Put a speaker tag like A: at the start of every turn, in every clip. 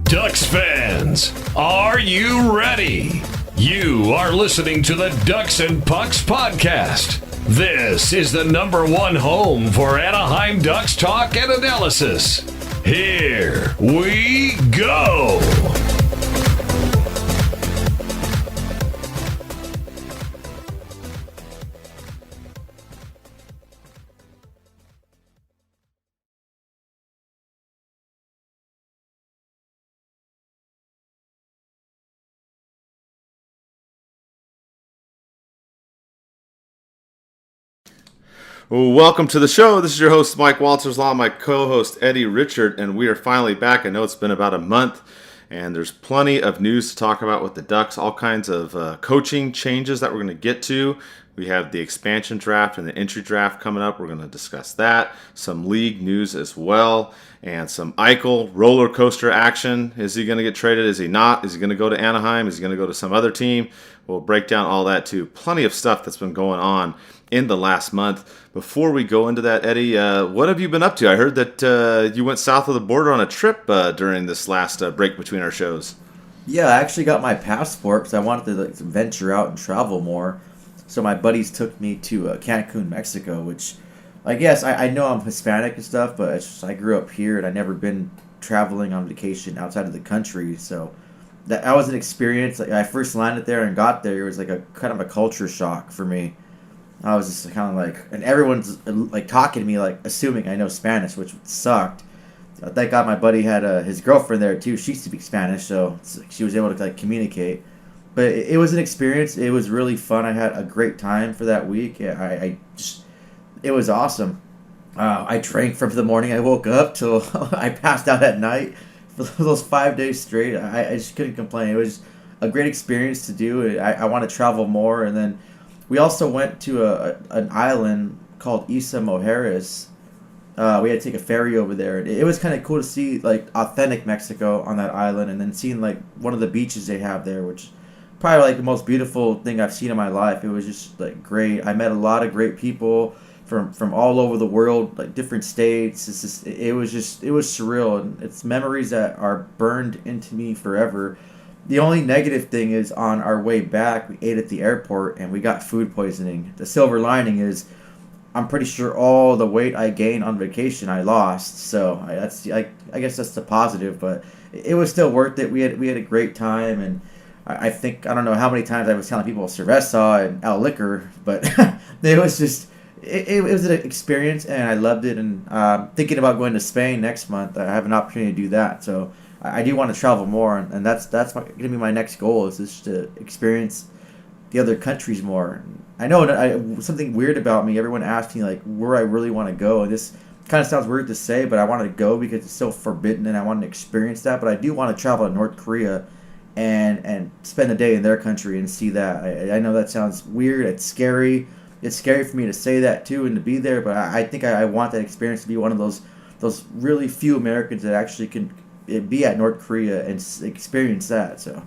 A: Ducks fans, are you ready? You are listening to the Ducks and Pucks podcast. This is the #1 home for Anaheim Ducks talk and analysis. Here we go.
B: Welcome to the show. This is your host, Mike Walters, along with my co-host, Eddie Richard, and we are finally back. I know it's been about a month, and there's plenty of news to talk about with the Ducks, all kinds of coaching changes that we're going to get to. We have the expansion draft and the entry draft coming up. We're going to discuss that. Some league news as well, and some Eichel roller coaster action. Is he going to get traded? Is he not? Is he going to go to Anaheim? Is he going to go to some other team? We'll break down all that too. Plenty of stuff that's been going on in the last month. Before we go into that, Eddie, what have you been up to? I heard that you went south of the border on a trip during this last break between our shows.
C: Yeah, I actually got my passport because I wanted to venture out and travel more. So my buddies took me to Cancun, Mexico, which I guess I know I'm Hispanic and stuff, but it's just, I grew up here and I've never been traveling on vacation outside of the country. So that was an experience. Like, I first landed there and got there, it was like a kind of a culture shock for me. I was just kind of like, and everyone's like talking to me, like assuming I know Spanish, which sucked. Thank God my buddy had his girlfriend there too. She speaks Spanish, so she was able to like communicate. But it was an experience. It was really fun. I had a great time for that week. It was awesome. I drank from the morning I woke up till I passed out at night for those 5 days straight. I just couldn't complain. It was a great experience to do. I want to travel more, and then we also went to an island called Isla Mujeres. We had to take a ferry over there. It was kind of cool to see like authentic Mexico on that island, and then seeing like one of the beaches they have there, which probably like the most beautiful thing I've seen in my life. It was just like great. I met a lot of great people from all over the world, like different states. It was surreal, and it's memories that are burned into me forever. The only negative thing is on our way back, we ate at the airport and we got food poisoning. The silver lining is I'm pretty sure all the weight I gained on vacation I lost. So I guess that's the positive, but it was still worth it. We had a great time, and I think, I don't know how many times I was telling people cerveza and el liquor, but it was just, it was an experience, and I loved it. And thinking about going to Spain next month. I have an opportunity to do that, so I do want to travel more, and that's going to be my next goal, is just to experience the other countries more. I know something weird about me. Everyone asks me like where I really want to go, and this kind of sounds weird to say, but I want to go because it's so forbidden, and I want to experience that. But I do want to travel to North Korea and spend a day in their country and see that. I know that sounds weird. It's scary. It's scary for me to say that too and to be there, but I think I want that experience to be one of those really few Americans that actually can be at North Korea and experience that. So,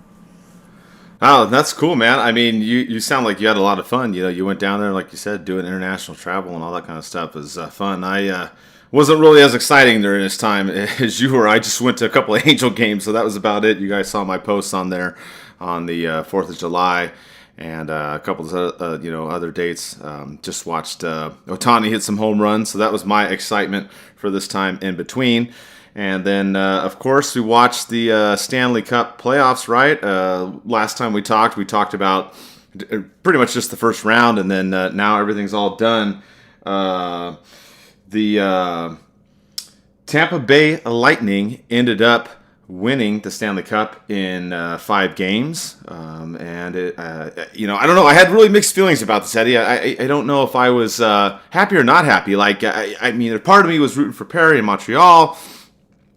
B: oh, that's cool, man. I mean, you sound like you had a lot of fun. You know, you went down there, like you said, doing international travel and all that kind of stuff is fun. I wasn't really as exciting during this time as you were. I just went to a couple of Angel games, so that was about it. You guys saw my posts on there on the 4th of July and a couple of other dates. Just watched Ohtani hit some home runs, so that was my excitement for this time in between. And then, of course, we watched the Stanley Cup Playoffs, right? Last time we talked about pretty much just the first round, and then now everything's all done. The Tampa Bay Lightning ended up winning the Stanley Cup in 5 games. And, I don't know. I had really mixed feelings about this, Eddie. I don't know if I was happy or not happy. Like, I mean, a part of me was rooting for Perry in Montreal.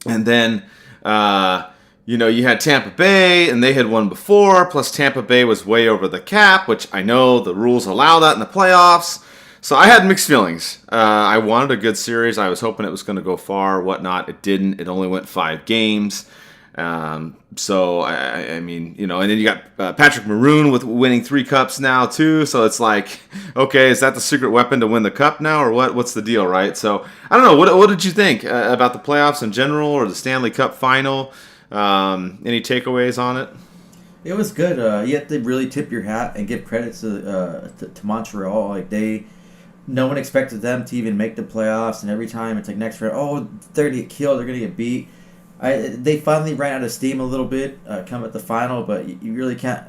B: And then, you had Tampa Bay, and they had won before. Plus, Tampa Bay was way over the cap, which I know the rules allow that in the playoffs. So I had mixed feelings. I wanted a good series. I was hoping it was going to go far, whatnot. It didn't. It only went 5 games. So I mean, and then you got Patrick Maroon with winning 3 cups now too. So it's like, okay, is that the secret weapon to win the cup now, or what? What's the deal, right? So I don't know. What did you think about the playoffs in general, or the Stanley Cup final? Any takeaways on it?
C: It was good. You have to really tip your hat and give credit to Montreal. Like no one expected them to even make the playoffs, and every time it's like next round, they're gonna get killed, they're gonna get beat. They finally ran out of steam a little bit, come at the final, but you really can't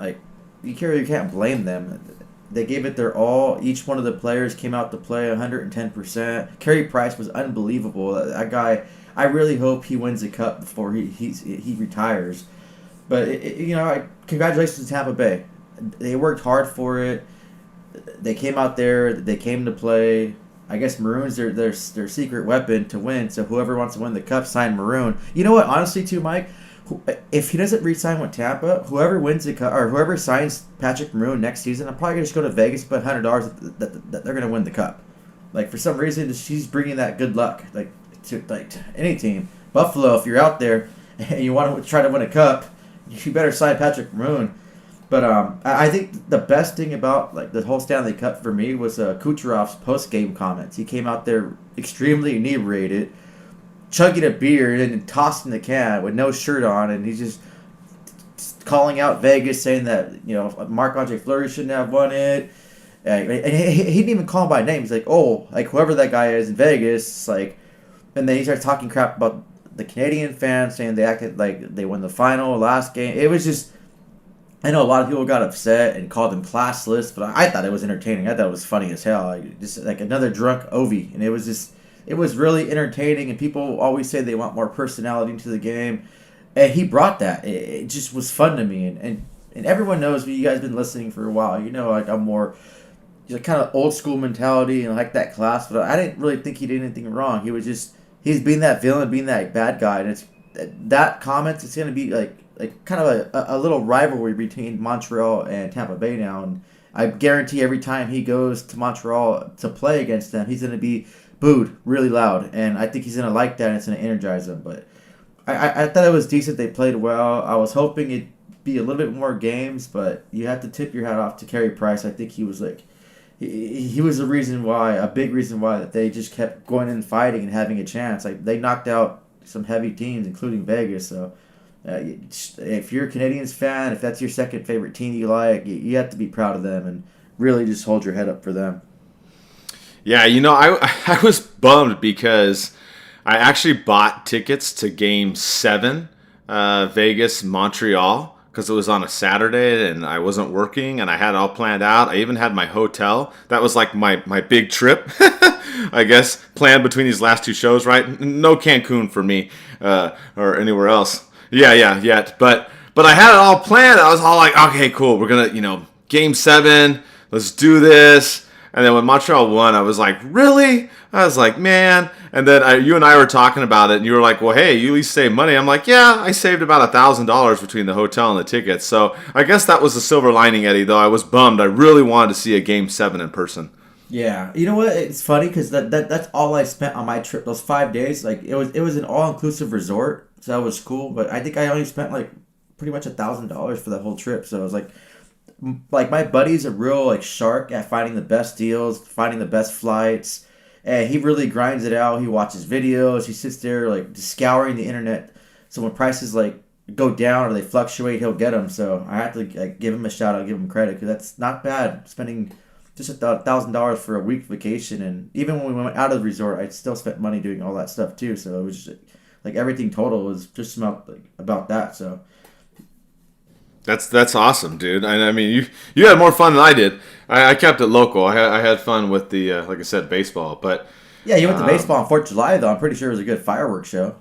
C: blame them. They gave it their all. Each one of the players came out to play 110%. Carey Price was unbelievable. That guy, I really hope he wins the cup before he retires. But congratulations to Tampa Bay. They worked hard for it. They came out there. They came to play. I guess Maroon's their secret weapon to win. So whoever wants to win the cup, sign Maroon. You know what? Honestly, too, Mike, if he doesn't re-sign with Tampa, whoever wins the cup or whoever signs Patrick Maroon next season, I'm probably gonna just go to Vegas and put $100 that they're gonna win the cup. Like for some reason, she's bringing that good luck to any team. Buffalo, if you're out there and you want to try to win a cup, you better sign Patrick Maroon. But I think the best thing about the whole Stanley Cup for me was Kucherov's post-game comments. He came out there extremely inebriated, chugging a beer and then tossing the can with no shirt on, and he's just calling out Vegas, saying that Marc-Andre Fleury shouldn't have won it. And he didn't even call him by name. He's like, whoever that guy is in Vegas, and then he starts talking crap about the Canadian fans, saying they acted like they won the final last game. It was just. I know a lot of people got upset and called him classless, but I thought it was entertaining. I thought it was funny as hell. Just like another drunk Ovi. And it was really entertaining, and people always say they want more personality into the game. And he brought that. It just was fun to me. And everyone knows me. You guys have been listening for a while. I'm more kind of old school mentality and like that class, but I didn't really think he did anything wrong. He's being that villain, being that bad guy. And that comment, it's going to be like kind of a little rivalry between Montreal and Tampa Bay now, and I guarantee every time he goes to Montreal to play against them, he's going to be booed really loud, and I think he's going to like that, and it's going to energize him. But I thought it was decent. They played well. I was hoping it'd be a little bit more games, but you have to tip your hat off to Carey Price. I think he was he was a big reason why that they just kept going and fighting and having a chance. They knocked out some heavy teams, including Vegas, so. If you're a Canadiens fan, if that's your second favorite team you like, you have to be proud of them and really just hold your head up for them.
B: Yeah, I was bummed because I actually bought tickets to Game 7, Vegas-Montreal, because it was on a Saturday and I wasn't working and I had it all planned out. I even had my hotel. That was like my big trip, I guess, planned between these last 2 shows, right? No Cancun for me or anywhere else. Yeah. But I had it all planned. I was all like, okay, cool. We're going to, Game 7, let's do this. And then when Montreal won, I was like, really? I was like, man. And then you and I were talking about it, and you were like, well, hey, you at least saved money. I'm like, yeah, I saved about $1,000 between the hotel and the tickets. So I guess that was the silver lining, Eddie, though I was bummed. I really wanted to see a Game 7 in person.
C: Yeah. You know what? It's funny because that's all I spent on my trip. Those 5 days, it was an all-inclusive resort. So that was cool, but I think I only spent pretty much $1,000 for the whole trip. So it was my buddy's a real shark at finding the best deals, finding the best flights, and he really grinds it out. He watches videos. He sits there just scouring the internet. So when prices go down or they fluctuate, he'll get them. So I have to give him a shout out, give him credit, because that's not bad spending just $1,000 for a week vacation. And even when we went out of the resort, I still spent money doing all that stuff too. So it was just everything total was just about that. So
B: that's awesome, dude. I mean, you had more fun than I did. I kept it local. I had fun with the like I said, baseball. But
C: yeah, you went to baseball on 4th of July though. I'm pretty sure it was a good fireworks show.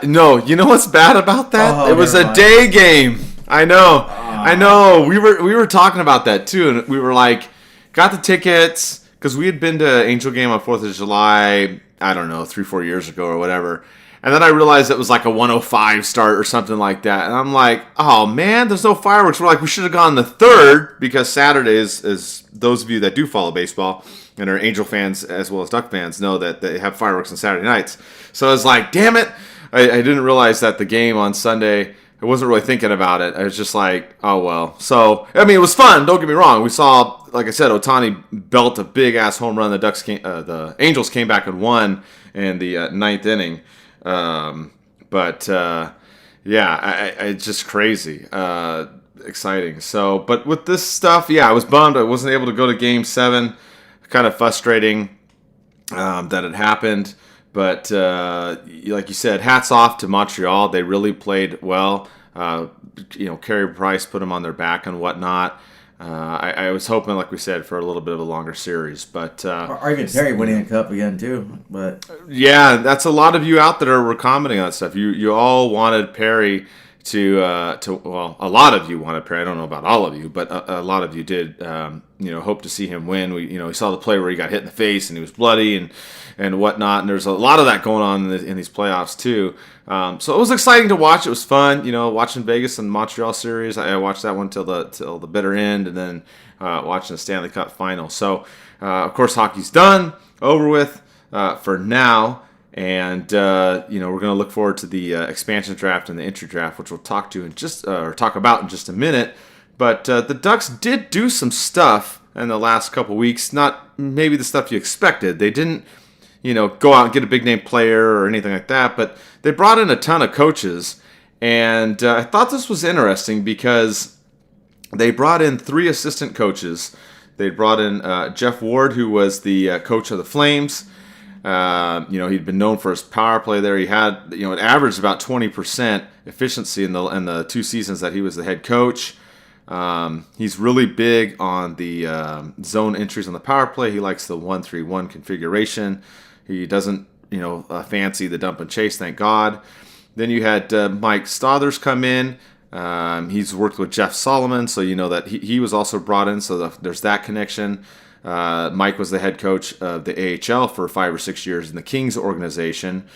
B: No, you know what's bad about that? It was a day game. I know. We were talking about that too, and we were like, got the tickets because we had been to Angel game on 4th of July. I don't know, 3-4 years ago or whatever. And then I realized it was a 105 start or something like that. And I'm like, oh, man, there's no fireworks. We're like, we should have gone the 3rd because Saturdays, as those of you that do follow baseball and are Angel fans as well as Duck fans know that they have fireworks on Saturday nights. So I was like, damn it. I didn't realize that the game on Sunday, I wasn't really thinking about it. I was just like, oh, well. So, I mean, it was fun. Don't get me wrong. We saw, like I said, Ohtani belt a big-ass home run. The Angels came back and won in the ninth inning. It's just crazy. Exciting. So, but with this stuff, I was bummed I wasn't able to go to Game 7. Kind of frustrating that it happened. But like you said, hats off to Montreal. They really played well. Carey Price put them on their back and whatnot. I was hoping, like we said, for a little bit of a longer series. But
C: or even Perry winning a cup again too. But
B: yeah, that's a lot of you out there were commenting on stuff. You all wanted Perry to a lot of you wanted Perry. I don't know about all of you, but a lot of you did. Hope to see him win. We saw the play where he got hit in the face and he was bloody and whatnot. And there's a lot of that going on in these playoffs too. So it was exciting to watch. It was fun. Watching Vegas and Montreal series. I watched that one till the bitter end, and then watching the Stanley Cup final. So of course hockey's done, over with for now. And we're going to look forward to the expansion draft and the entry draft, which we'll talk about in just a minute. But the Ducks did do some stuff in the last couple weeks. Not maybe the stuff you expected. They didn't, go out and get a big name player or anything like that. But they brought in a ton of coaches, and I thought this was interesting because they brought in 3 assistant coaches. They brought in Jeff Ward, who was the coach of the Flames. He'd been known for his power play there. He had, it averaged about 20% efficiency in the 2 seasons that he was the head coach. He's really big on the zone entries on the power play. He likes the 1-3-1 configuration. He doesn't, fancy the dump and chase, thank God. Then you had Mike Stothers come in. He's worked with Jeff Solomon, so you know that he was also brought in, so there's that connection. Mike was the head coach of the AHL for 5 or 6 years in the Kings organization,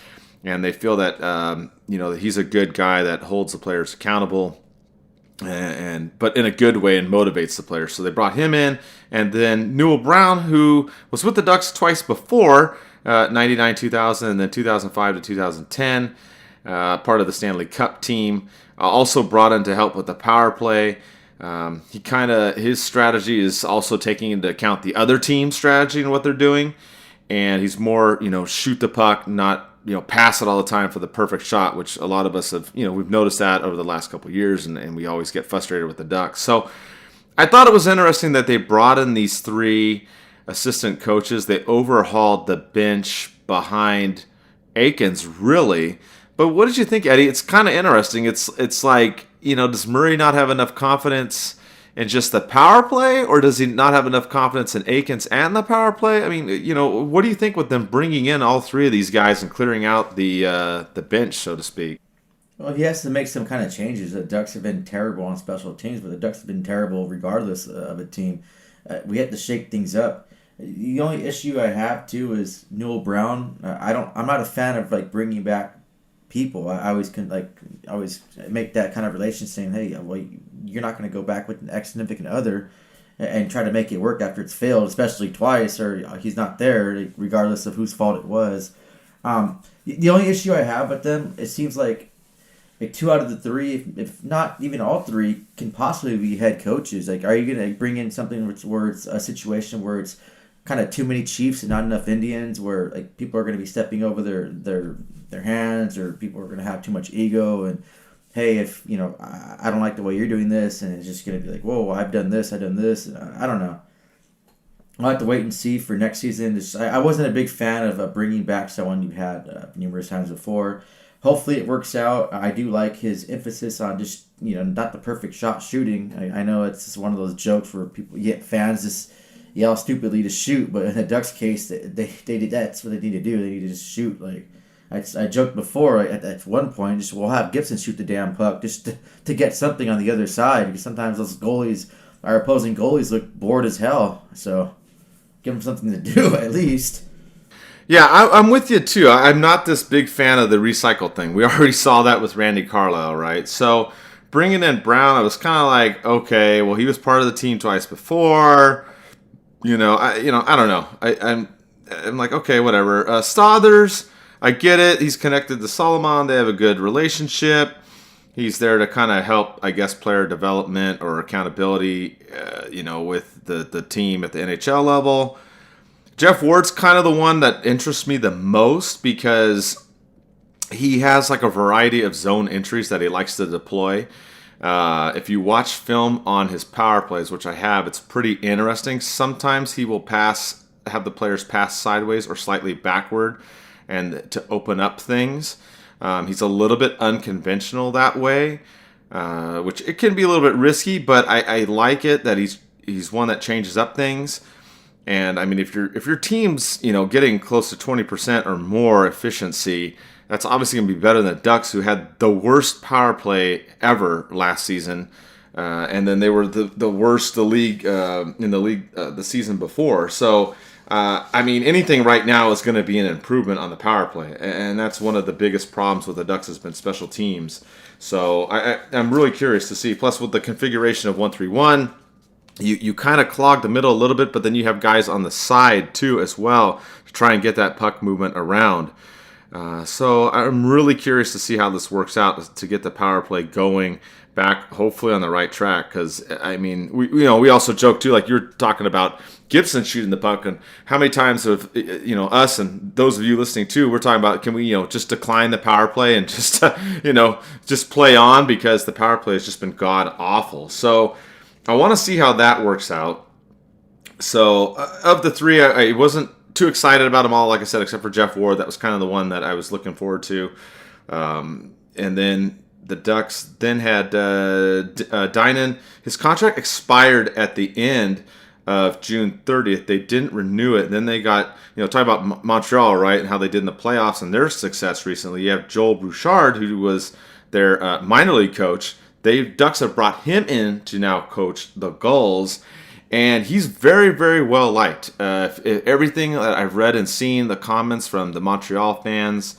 B: and they feel that that he's a good guy that holds the players accountable, but in a good way, and motivates the players. So they brought him in, and then Newell Brown, who was with the Ducks twice before, 99-2000, and then 2005 to 2010, part of the Stanley Cup team, also brought in to help with the power play. His strategy is also taking into account the other team's strategy and what they're doing, and he's more, shoot the puck, not, pass it all the time for the perfect shot, which a lot of us have, we've noticed that over the last couple of years, and we always get frustrated with the Ducks. So I thought it was interesting that they brought in these 3 assistant coaches. They overhauled the bench behind Aikens, really. But what did you think, Eddie? It's kind of interesting. It's like, does Murray not have enough confidence in just the power play, or does he not have enough confidence in Aikens and the power play? I mean, what do you think with them bringing in all 3 of these guys and clearing out the bench, so to speak?
C: Well, he has to make some kind of changes. The Ducks have been terrible on special teams, but the Ducks have been terrible regardless of a team. We have to shake things up. The only issue I have too is Newell Brown. I'm not a fan of bringing back people. I always make that kind of relation, saying, hey, well, you're not going to go back with an ex-significant other and try to make it work after it's failed, especially twice, or he's not there, regardless of whose fault it was. The only issue I have with them, it seems like 2 out of the 3, if not even all 3, can possibly be head coaches. Are you going to bring in something where it's a situation where it's kind of too many Chiefs and not enough Indians, where people are going to be stepping over their hands, or people are going to have too much ego, and hey, if I don't like the way you're doing this, and it's just going to be like, whoa, I've done this, and I don't know. I'll have to wait and see for next season. I wasn't a big fan of bringing back someone you had numerous times before. Hopefully it works out. I do like his emphasis on just not the perfect shot shooting. I know it's just one of those jokes where people get fans just yell stupidly to shoot, but in the Ducks case, that's what they need to do. They need to just shoot. I joked before at one point, we'll have Gibson shoot the damn puck just to get something on the other side, because sometimes our opposing goalies look bored as hell. So give them something to do at least.
B: Yeah, I'm with you too. I'm not this big fan of the recycle thing. We already saw that with Randy Carlyle, right? So bringing in Brown, I was kind of like, okay, well, he was part of the team twice before. I don't know. I'm like, okay, whatever. Stothers, I get it. He's connected to Solomon. They have a good relationship. He's there to kind of help, I guess, player development or accountability, with the team at the NHL level. Jeff Ward's kind of the one that interests me the most because he has like a variety of zone entries that he likes to deploy. If you watch film on his power plays, which I have, it's pretty interesting. Sometimes he will have the players pass sideways or slightly backward and to open up things. He's a little bit unconventional that way, which it can be a little bit risky, but I like it that he's one that changes up things. And I mean, if your team's getting close to 20% or more efficiency, that's obviously going to be better than the Ducks, who had the worst power play ever last season, and then they were the worst in the league the season before. So. I mean, anything right now is going to be an improvement on the power play, and that's one of the biggest problems with the Ducks has been special teams. So I'm really curious to see. Plus, with the configuration of 1-3-1, you kind of clog the middle a little bit, but then you have guys on the side too as well to try and get that puck movement around. So I'm really curious to see how this works out to get the power play going back, hopefully on the right track. Because I mean, we also joke too, like you're talking about Gibson shooting the puck, and how many times have us and those of you listening too, we're talking about, can we just decline the power play and just just play on, because the power play has just been god awful. So I want to see how that works out. So of the three, I wasn't too excited about them all, like I said, except for Jeff Ward. That was kind of the one that I was looking forward to. And then the Ducks then had Dynan. His contract expired at the end of June 30th. They didn't renew it. And then they got, talking about Montreal, right, and how they did in the playoffs and their success recently. You have Joel Bouchard, who was their minor league coach. Ducks have brought him in to now coach the Gulls. And he's very, very well liked. Everything that I've read and seen, the comments from the Montreal fans,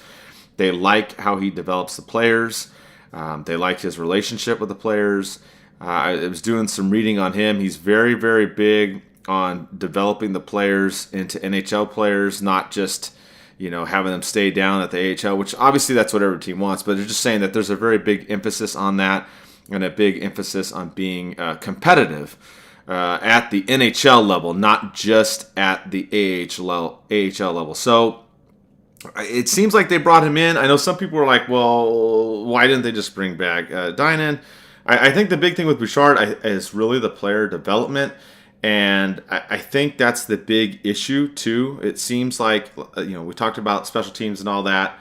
B: they like how he develops the players. They like his relationship with the players. I was doing some reading on him. He's very, very big on developing the players into NHL players, not just having them stay down at the AHL, which obviously that's what every team wants. But they're just saying that there's a very big emphasis on that, and a big emphasis on being competitive. At the NHL level, not just at the AHL level. So it seems like they brought him in. I know some people were like, well, why didn't they just bring back Dynan? I think the big thing with Bouchard is really the player development. And I think that's the big issue, too. It seems like, we talked about special teams and all that.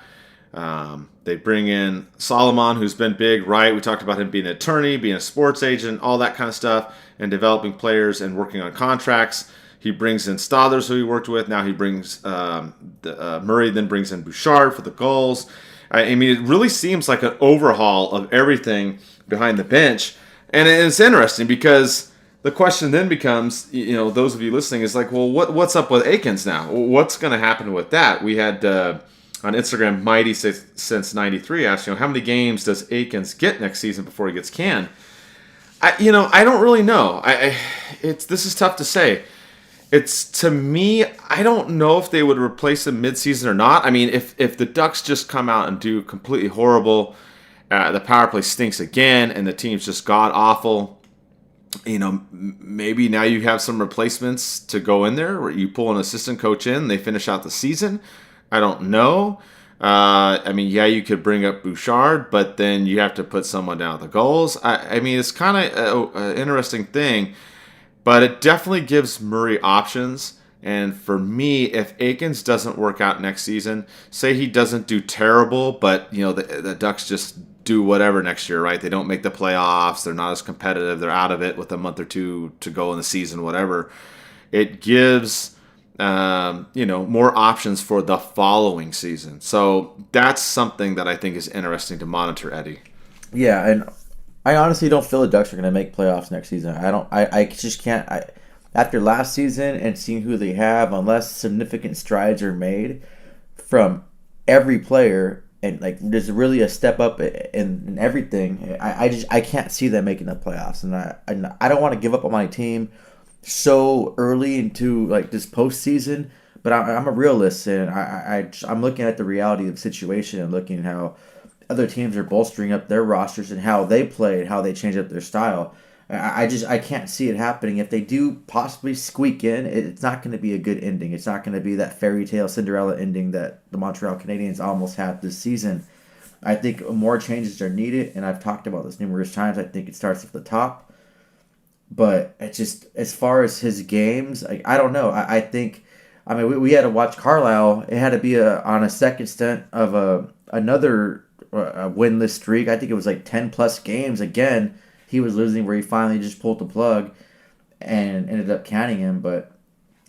B: They bring in Solomon, who's been big, right? We talked about him being an attorney, being a sports agent, all that kind of stuff, and developing players and working on contracts. He brings in Stothers, who he worked with. Now he brings Murray, then brings in Bouchard for the Gulls. I mean, it really seems like an overhaul of everything behind the bench. And it's interesting because the question then becomes, those of you listening, is like, well, what's up with Aikens now? What's going to happen with that? We had on Instagram, Mighty since '93 asked, how many games does Aikens get next season before he gets canned? I don't really know. This is tough to say. To me, I don't know if they would replace him midseason or not. I mean, if the Ducks just come out and do completely horrible, the power play stinks again, and the team's just god awful, maybe now you have some replacements to go in there, where you pull an assistant coach in, they finish out the season. I don't know. I mean, yeah, you could bring up Bouchard, but then you have to put someone down at the Gulls. I mean, it's kind of an interesting thing, but it definitely gives Murray options. And for me, if Aikens doesn't work out next season, say he doesn't do terrible, but the Ducks just do whatever next year, right? They don't make the playoffs. They're not as competitive. They're out of it with a month or two to go in the season, whatever. It gives more options for the following season. So that's something that I think is interesting to monitor, Eddie.
C: Yeah, and I honestly don't feel the Ducks are going to make playoffs next season. I just can't. After last season and seeing who they have, unless significant strides are made from every player, and like there's really a step up in everything, I can't see them making the playoffs, and I don't want to give up on my team so early into like this postseason, But I'm a realist, and I'm looking at the reality of the situation and looking at how other teams are bolstering up their rosters and how they play and how they change up their style. I can't see it happening. If they do possibly squeak in, it's not going to be a good ending. It's not going to be that fairy tale Cinderella ending that the Montreal Canadiens almost had this season. I think more changes are needed, and I've talked about this numerous times. I think it starts at the top. But it's just, as far as his games, I don't know. I think, I mean, we had to watch Carlisle. It had to be on a second stint of another winless streak. I think it was like 10 plus games. Again, he was losing where he finally just pulled the plug and ended up counting him. But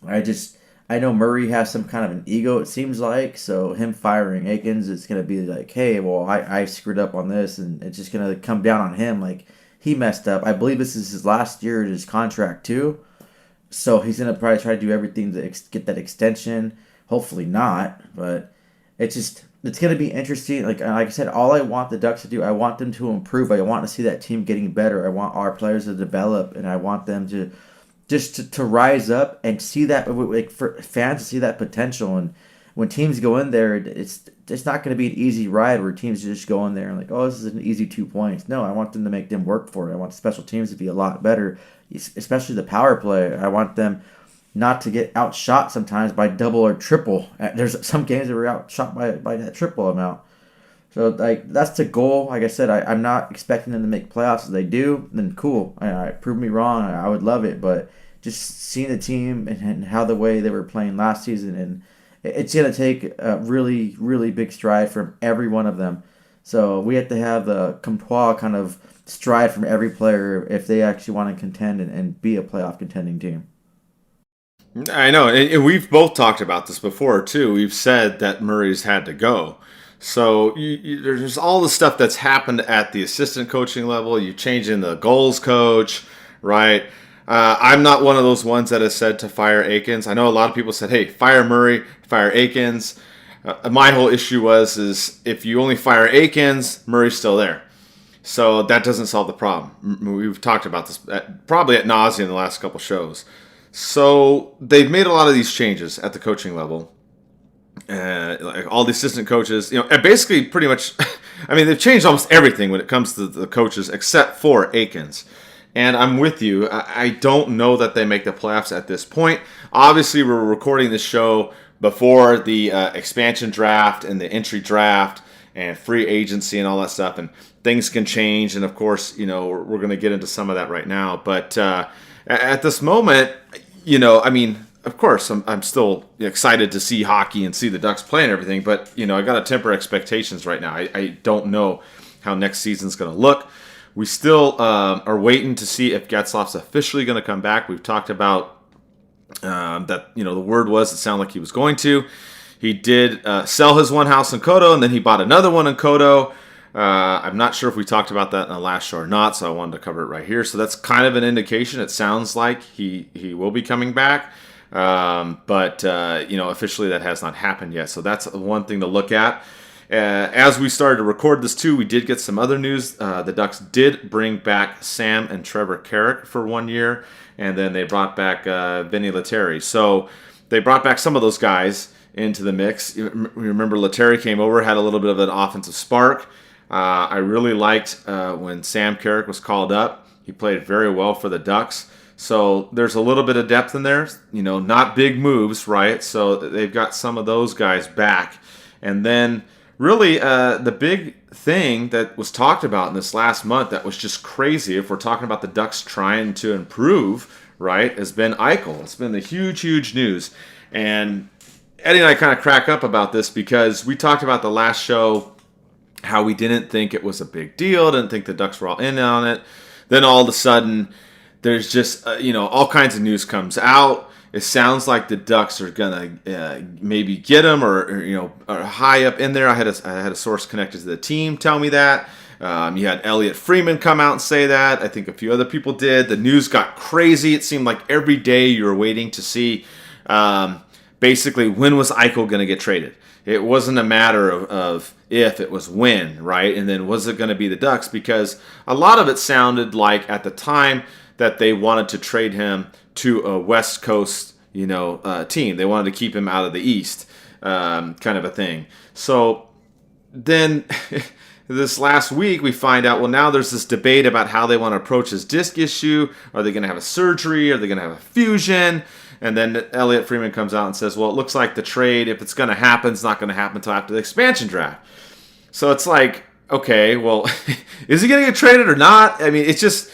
C: I know Murray has some kind of an ego, it seems like. So him firing Aikens, it's going to be like, hey, well, I screwed up on this. And it's just going to come down on him. Like, he messed up. I believe this is his last year of his contract, too. So he's going to probably try to do everything to get that extension. Hopefully not. But it's going to be interesting. Like I said, all I want the Ducks to do, I want them to improve. I want to see that team getting better. I want our players to develop, and I want them to just to rise up and see that, like, for fans to see that potential. And when teams go in there, it's not going to be an easy ride where teams just go in there and like, oh, this is an easy 2 points. No, I want them to make them work for it. I want special teams to be a lot better, especially the power play. I want them not to get outshot sometimes by double or triple. There's some games that were outshot by that triple amount. So like that's the goal. Like I said, I'm not expecting them to make playoffs. If they do, then cool. Prove me wrong. I would love it. But just seeing the team and how the way they were playing last season, and it's going to take a really, really big stride from every one of them. So we have to have the comptoir kind of stride from every player if they actually want to contend and be a playoff contending team.
B: I know, and we've both talked about this before too. We've said that Murray's had to go. So there's all the stuff that's happened at the assistant coaching level. You change in the goals coach, right? I'm not one of those ones that has said to fire Aikens. I know a lot of people said, hey, fire Murray, fire Aikens. My whole issue is if you only fire Aikens, Murray's still there. So that doesn't solve the problem. We've talked about this probably at nauseam in the last couple shows. So they've made a lot of these changes at the coaching level. Like all the assistant coaches, and basically pretty much, I mean, they've changed almost everything when it comes to the coaches except for Aikens. And I'm with you. I don't know that they make the playoffs at this point. Obviously, we're recording this show before the expansion draft and the entry draft and free agency and all that stuff. And things can change. And of course, we're going to get into some of that right now. But at this moment, I mean, of course, I'm still excited to see hockey and see the Ducks play and everything. But, I got to temper expectations right now. I don't know how next season's going to look. We still are waiting to see if Getzlaf's officially going to come back. We've talked about that, the word was it sounded like he was going to. He did sell his one house in Koto, and then he bought another one in Koto. I'm not sure if we talked about that in the last show or not, so I wanted to cover it right here. So that's kind of an indication. It sounds like he will be coming back. But officially that has not happened yet. So that's one thing to look at. As we started to record this too, we did get some other news. The Ducks did bring back Sam and Trevor Carrick for 1 year, and then they brought back Vinny Lettieri. So they brought back some of those guys into the mix. You remember Lettieri came over, had a little bit of an offensive spark. I really liked when Sam Carrick was called up. He played very well for the Ducks. So there's a little bit of depth in there. Not big moves, right? So they've got some of those guys back. And then really, the big thing that was talked about in this last month that was just crazy, if we're talking about the Ducks trying to improve, right, has been Eichel. It's been the huge, huge news. And Eddie and I kind of crack up about this because we talked about the last show how we didn't think it was a big deal, didn't think the Ducks were all in on it. Then all of a sudden, there's just, all kinds of news comes out. It sounds like the Ducks are gonna maybe get him, or are high up in there. I had a source connected to the team tell me that. You had Elliot Freeman come out and say that. I think a few other people did. The news got crazy. It seemed like every day you were waiting to see, basically, when was Eichel gonna get traded. It wasn't a matter of if, it was when, right? And then was it going to be the Ducks? Because a lot of it sounded like at the time that they wanted to trade him to a West Coast, team. They wanted to keep him out of the East, kind of a thing. So then this last week we find out, well, now there's this debate about how they want to approach his disc issue. Are they going to have a surgery? Are they going to have a fusion? And then Elliot Freeman comes out and says, well, it looks like the trade, if it's going to happen, it's not going to happen until after the expansion draft. So it's like, okay, well, is he going to get traded or not? I mean, it's just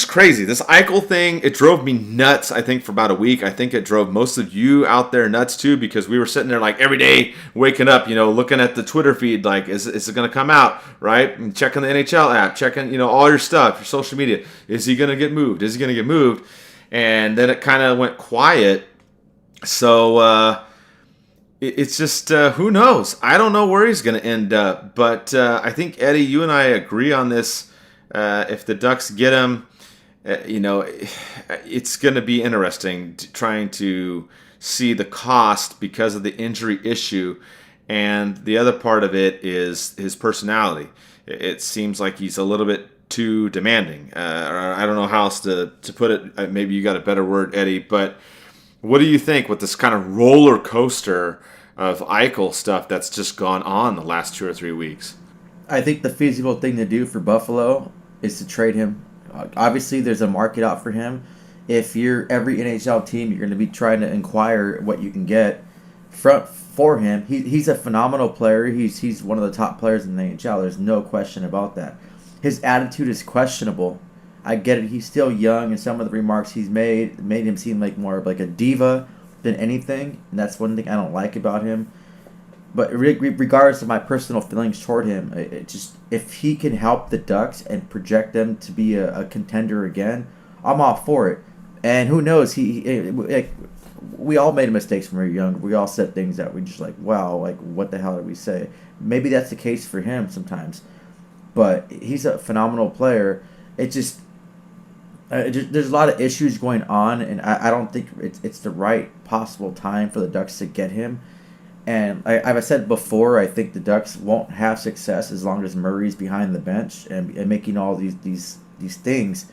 B: crazy. This Eichel thing, it drove me nuts, I think, for about a week. I think it drove most of you out there nuts, too, because we were sitting there, like, every day waking up, looking at the Twitter feed, like, is it going to come out, right? And checking the NHL app, checking, all your stuff, your social media. Is he going to get moved? Is he going to get moved? And then it kind of went quiet. So it's just, who knows? I don't know where he's going to end up. But I think, Eddie, you and I agree on this. If the Ducks get him, it's going to be interesting trying to see the cost because of the injury issue. And the other part of it is his personality. It seems like he's a little bit too demanding. I don't know how else to put it. Maybe you got a better word, Eddie. But what do you think with this kind of roller coaster of Eichel stuff that's just gone on the last 2 or 3 weeks?
C: I think the feasible thing to do for Buffalo is to trade him. Obviously, there's a market out for him. If you're every NHL team, you're going to be trying to inquire what you can get for him. He's a phenomenal player. He's one of the top players in the NHL. There's no question about that. His attitude is questionable. I get it. He's still young, and some of the remarks he's made him seem like more of like a diva than anything. And that's one thing I don't like about him. But regardless of my personal feelings toward him, if he can help the Ducks and project them to be a contender again, I'm all for it. And who knows? We all made mistakes when we were young. We all said things that we just like, wow, like what the hell did we say? Maybe that's the case for him sometimes. But he's a phenomenal player. There's a lot of issues going on, and I don't think it's the right possible time for the Ducks to get him. And I've said before, I think the Ducks won't have success as long as Murray's behind the bench and making all these things.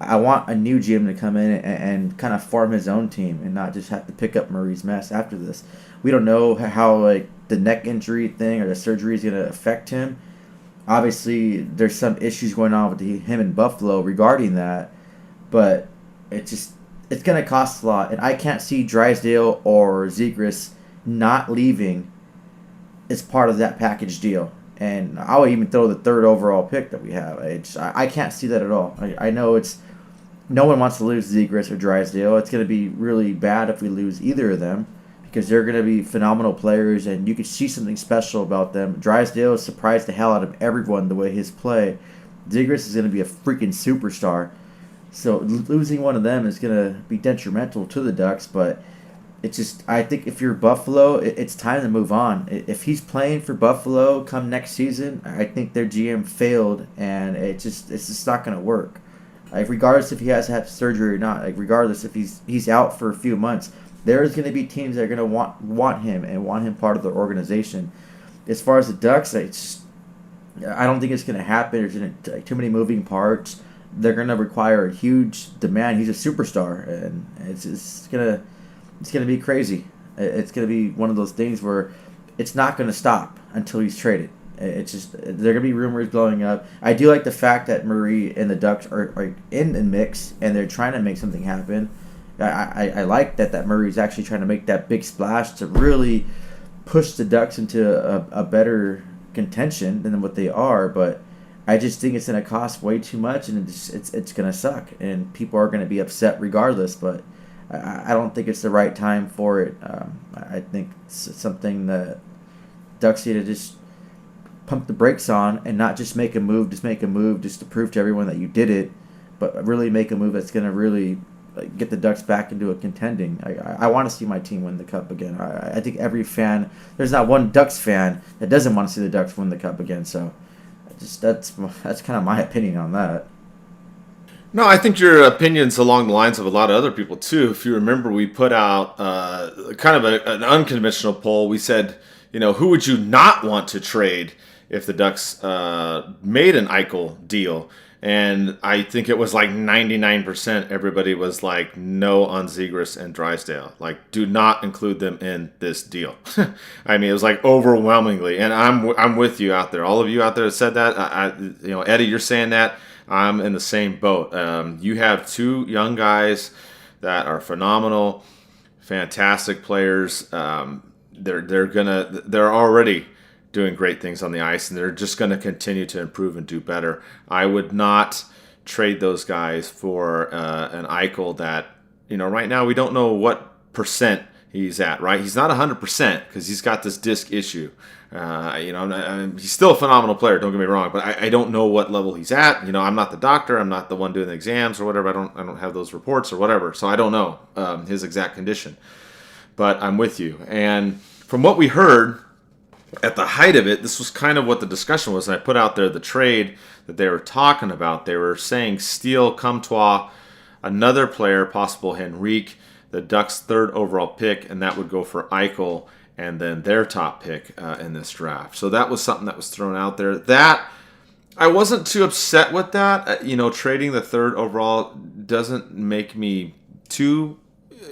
C: I want a new GM to come in and kind of form his own team and not just have to pick up Murray's mess after this. We don't know how like the neck injury thing or the surgery is going to affect him. Obviously, there's some issues going on with him in Buffalo regarding that, but it's going to cost a lot. And I can't see Drysdale or Zegras not leaving as part of that package deal. And I would even throw the third overall pick that we have. I can't see that at all. I know no one wants to lose Zegras or Drysdale. It's going to be really bad if we lose either of them because they're going to be phenomenal players and you could see something special about them. Drysdale surprised the hell out of everyone the way his play. Zegras is going to be a freaking superstar. So losing one of them is going to be detrimental to the Ducks, but I think if you're Buffalo, it's time to move on. If he's playing for Buffalo come next season, I think their GM failed, and it's just not going to work. Like, regardless if he has to have surgery or not, like, regardless if he's out for a few months, there's going to be teams that are going to want him and want him part of their organization. As far as the Ducks, I don't think it's going to happen. There's too many moving parts. They're going to require a huge demand. He's a superstar, and it's going to be crazy. It's going to be one of those things where it's not going to stop until he's traded. It's just there are going to be rumors blowing up. I do like the fact that Murray and the Ducks are in the mix and they're trying to make something happen. I like that Murray's actually trying to make that big splash to really push the Ducks into a better contention than what they are. But I just think it's going to cost way too much and it's going to suck. And people are going to be upset regardless. But I don't think it's the right time for it. I think it's something that Ducks need to just pump the brakes on and not just make a move just to prove to everyone that you did it, but really make a move that's going to really get the Ducks back into a contending. I want to see my team win the Cup again. I think every fan, there's not one Ducks fan that doesn't want to see the Ducks win the Cup again. So that's kind of my opinion on that.
B: No, I think your opinion's along the lines of a lot of other people too. If you remember, we put out kind of an unconventional poll. We said, who would you not want to trade if the Ducks made an Eichel deal? And I think it was like 99%. Everybody was like, no on Zegras and Drysdale. Like, do not include them in this deal. I mean, it was like overwhelmingly. And I'm with you out there. All of you out there that said that. Eddie, you're saying that. I'm in the same boat. You have two young guys that are phenomenal, fantastic players. They're already doing great things on the ice, and they're just going to continue to improve and do better. I would not trade those guys for an Eichel that, right now we don't know what percent he's at, right? He's not 100% because he's got this disc issue. He's still a phenomenal player, don't get me wrong, but I don't know what level he's at. I'm not the doctor. I'm not the one doing the exams or whatever. I don't have those reports or whatever, so I don't know his exact condition. But I'm with you. And from what we heard, at the height of it, this was kind of what the discussion was. And I put out there the trade that they were talking about. They were saying Steele, Comtois, another player, possible Henrique, the Ducks' third overall pick, and that would go for Eichel and then their top pick in this draft. So that was something that was thrown out there. That I wasn't too upset with that. Trading the third overall doesn't make me too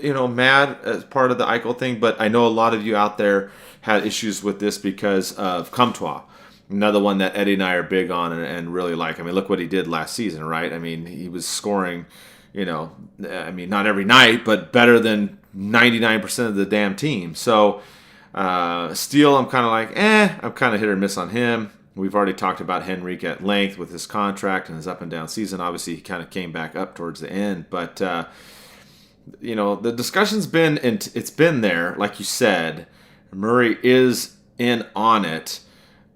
B: mad as part of the Eichel thing, but I know a lot of you out there had issues with this because of Comtois, another one that Eddie and I are big on and really like. I mean, look what he did last season, right? I mean, he was scoring, not every night, but better than 99% of the damn team. So Steele, I'm kind of like, I'm kind of hit or miss on him. We've already talked about Henrique at length with his contract and his up and down season. Obviously, he kind of came back up towards the end, but the discussion's been, and it's been there, like you said. Murray is in on it.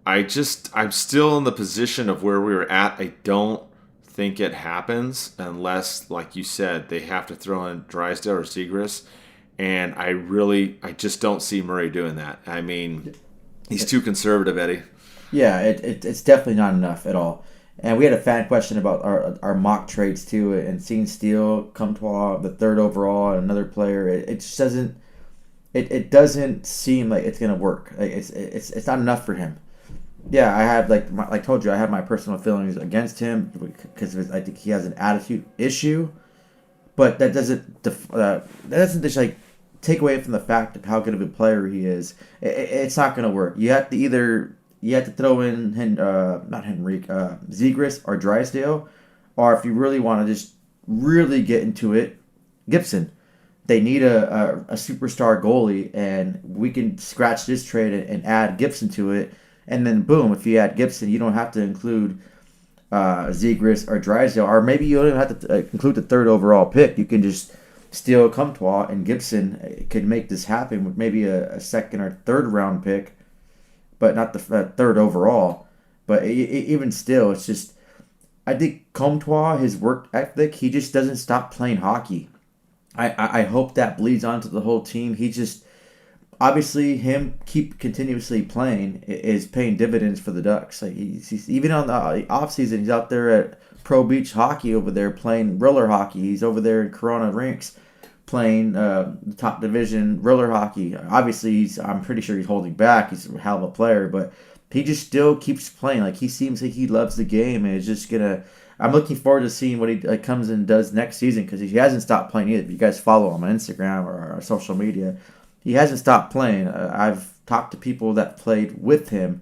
B: I'm still in the position of where we were at. I don't think it happens unless, like you said, they have to throw in Drysdale or Zegras. And I just don't see Murray doing that. I mean, he's too conservative, Eddie.
C: Yeah, it's definitely not enough at all. And we had a fan question about our mock trades too, and seeing Steele, Comtois, the third overall, and another player. It just doesn't. It doesn't seem like it's gonna work. Like it's not enough for him. Yeah, I have like told you, I have my personal feelings against him because I think he has an attitude issue, but that doesn't just like take away from the fact of how good of a player he is. It's not gonna work. You have to throw in not Henrique, Zegras or Drysdale, or if you really want to just really get into it, Gibson. They need a superstar goalie, and we can scratch this trade and add Gibson to it, and then boom, if you add Gibson, you don't have to include Zegras or Drysdale, or maybe you don't even have to include the third overall pick. You can just steal Comtois, and Gibson could make this happen with maybe a second or third round pick, but not the third overall. But even still, it's just, I think Comtois, his work ethic, he just doesn't stop playing hockey. I hope that bleeds onto the whole team. He just, obviously, him keep continuously playing is paying dividends for the Ducks. Like he's even on the off season, he's out there at Pro Beach Hockey over there playing roller hockey. He's over there in Corona Rinks playing the top division roller hockey. Obviously, I'm pretty sure he's holding back. He's a hell of a player, but he just still keeps playing. Like he seems like he loves the game, and it's just gonna. I'm looking forward to seeing what he comes and does next season because he hasn't stopped playing either. If you guys follow him on Instagram or our social media, he hasn't stopped playing. I've talked to people that played with him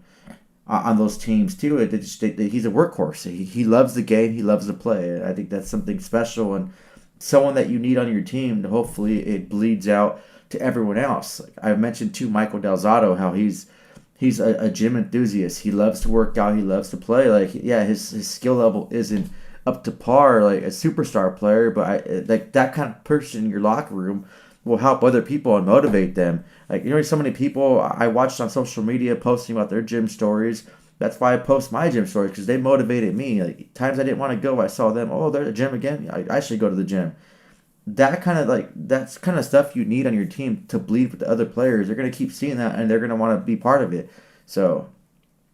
C: on those teams too. He's a workhorse. He loves the game. He loves to play. I think that's something special and someone that you need on your team. To hopefully it bleeds out to everyone else. Like I mentioned too, Michael Delzato, how he's a gym enthusiast. He loves to work out. He loves to play. Like, yeah, his skill level isn't up to par like a superstar player, but like that kind of person in your locker room will help other people and motivate them. Like, so many people I watched on social media posting about their gym stories. That's why I post my gym stories, because they motivated me. Like times I didn't want to go, I saw them. Oh, they're at the gym again. I should go to the gym. That's kind of stuff you need on your team to bleed with the other players. They're going to keep seeing that, and they're going to want to be part of it. So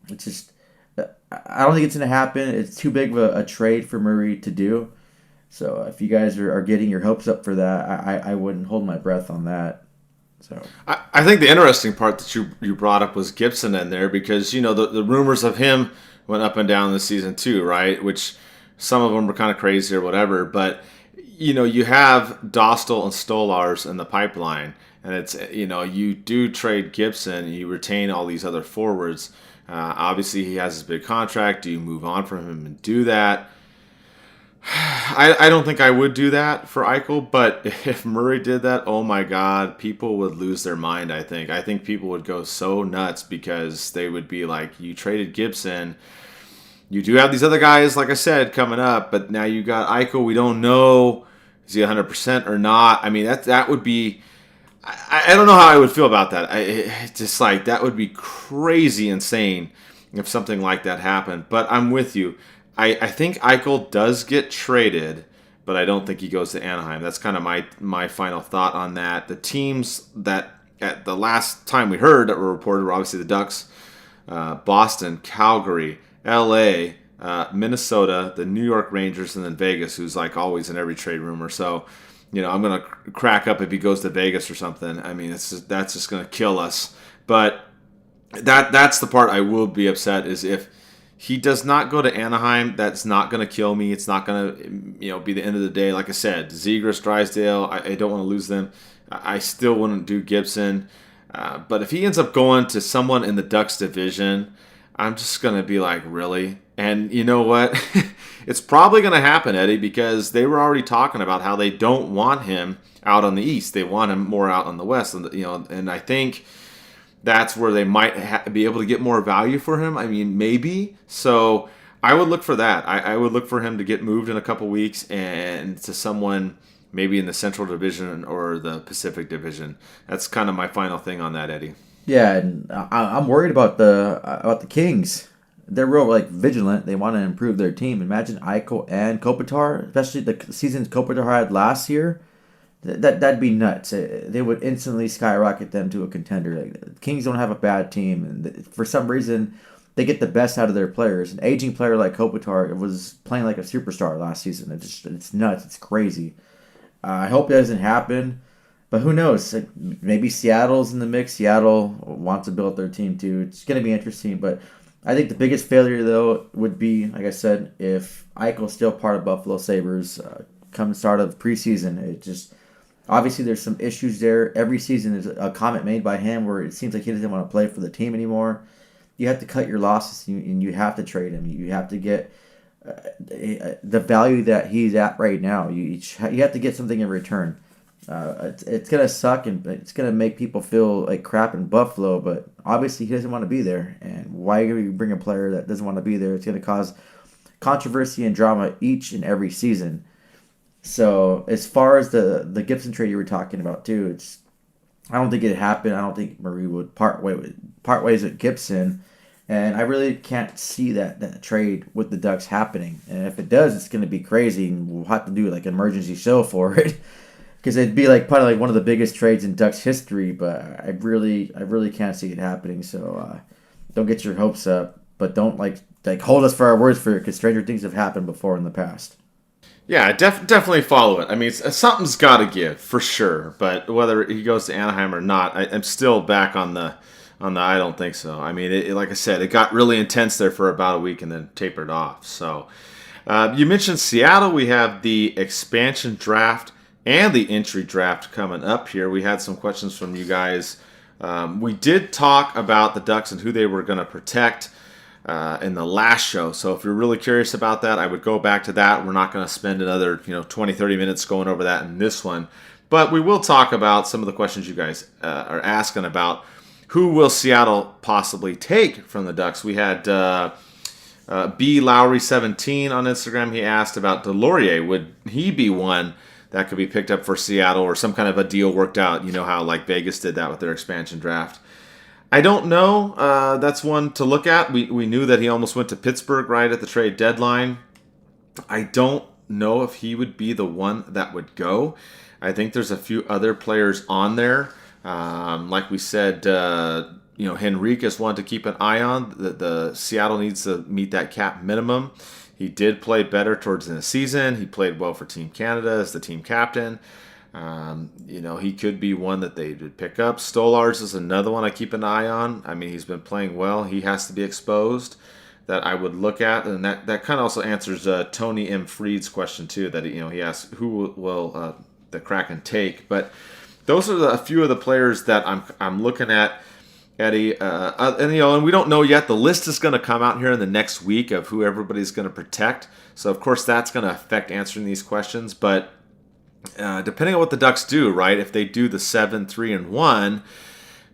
C: it's just, I don't think it's going to happen. It's too big of a trade for Murray to do. So if you guys are getting your hopes up for that, I wouldn't hold my breath on that. So
B: I think the interesting part that you brought up was Gibson in there, because the rumors of him went up and down this season too, right? Which Some of them are kind of crazy or whatever, but you have Dostal and Stothers in the pipeline, and it's you do trade Gibson, and you retain all these other forwards. Obviously, he has his big contract. Do you move on from him and do that? I don't think I would do that for Eichel, but if Murray did that, oh my God, people would lose their mind, I think people would go so nuts because they would be like, you traded Gibson. You do have these other guys, like I said, coming up, but now you got Eichel. We don't know, is he 100% or not? I mean, that would be, I don't know how I would feel about that. Just like, that would be crazy insane if something like that happened, but I'm with you. I think Eichel does get traded, but I don't think he goes to Anaheim. That's kind of my final thought on that. The teams that at the last time we heard that were reported were obviously the Ducks, Boston, Calgary, LA, Minnesota, the New York Rangers, and then Vegas, who's like always in every trade rumor. So, I'm going to crack up if he goes to Vegas or something. I mean, that's just going to kill us. But that's the part I will be upset is if he does not go to Anaheim, that's not going to kill me. It's not going to, be the end of the day. Like I said, Zegras, Drysdale, I don't want to lose them. I still wouldn't do Gibson. But if he ends up going to someone in the Ducks division, I'm just going to be like, really? And you know what? It's probably going to happen, Eddie, because they were already talking about how they don't want him out on the East. They want him more out on the West. And I think that's where they might be able to get more value for him. I mean, maybe. So I would look for that. I would look for him to get moved in a couple weeks and to someone maybe in the Central Division or the Pacific Division. That's kind of my final thing on that, Eddie.
C: Yeah, and I'm worried about the Kings. They're real vigilant. They want to improve their team. Imagine Eichel and Kopitar, especially the seasons Kopitar had last year. That'd be nuts. They would instantly skyrocket them to a contender. The Kings don't have a bad team, and for some reason, they get the best out of their players. An aging player like Kopitar was playing like a superstar last season. It's nuts. It's crazy. I hope that doesn't happen, but who knows? Maybe Seattle's in the mix. Seattle wants to build their team too. It's going to be interesting, but I think the biggest failure though would be, like I said, if Eichel's still part of Buffalo Sabres come the start of preseason. Obviously, there's some issues there. Every season, there's a comment made by him where it seems like he doesn't want to play for the team anymore. You have to cut your losses, and you have to trade him. You have to get the value that he's at right now. You have to get something in return. It's going to suck, and it's going to make people feel like crap in Buffalo, but obviously he doesn't want to be there. And why you bring a player that doesn't want to be there? It's going to cause controversy and drama each and every season. So as far as the Gibson trade you were talking about too, I don't think it happened. I don't think Murray would part ways with Gibson, and I really can't see that trade with the Ducks happening. And if it does, it's going to be crazy, and we'll have to do an emergency show for it because it'd be probably one of the biggest trades in Ducks history. But I really can't see it happening. So don't get your hopes up, but don't hold us for our words for it because stranger things have happened before in the past.
B: Yeah, definitely follow it. I mean, something's got to give for sure. But whether he goes to Anaheim or not, I'm still back on the I don't think so. I mean, like I said, it got really intense there for about a week and then tapered off. So you mentioned Seattle. We have the expansion draft and the entry draft coming up here. We had some questions from you guys. We did talk about the Ducks and who they were going to protect in the last show. So if you're really curious about that, I would go back to that. We're not going to spend another 20, 30 minutes going over that in this one. But we will talk about some of the questions you guys are asking about. Who will Seattle possibly take from the Ducks? We had B. Lowry 17 on Instagram. He asked about Delorier. Would he be one that could be picked up for Seattle or some kind of a deal worked out? You know how Vegas did that with their expansion draft. I don't know. That's one to look at. We knew that he almost went to Pittsburgh right at the trade deadline. I don't know if he would be the one that would go. I think there's a few other players on there. Like we said, Henrique is one to keep an eye on. The Seattle needs to meet that cap minimum. He did play better towards the end of the season. He played well for Team Canada as the team captain. He could be one that they would pick up. Stothers is another one I keep an eye on. I mean, he's been playing well. He has to be exposed. that I would look at, and that kind of also answers Tony M. Freed's question too. That he asked who will the Kraken take, but those are a few of the players that I'm looking at, Eddie. And we don't know yet. The list is going to come out here in the next week of who everybody's going to protect. So of course that's going to affect answering these questions. But depending on what the Ducks do, right? If they do the 7-3-1.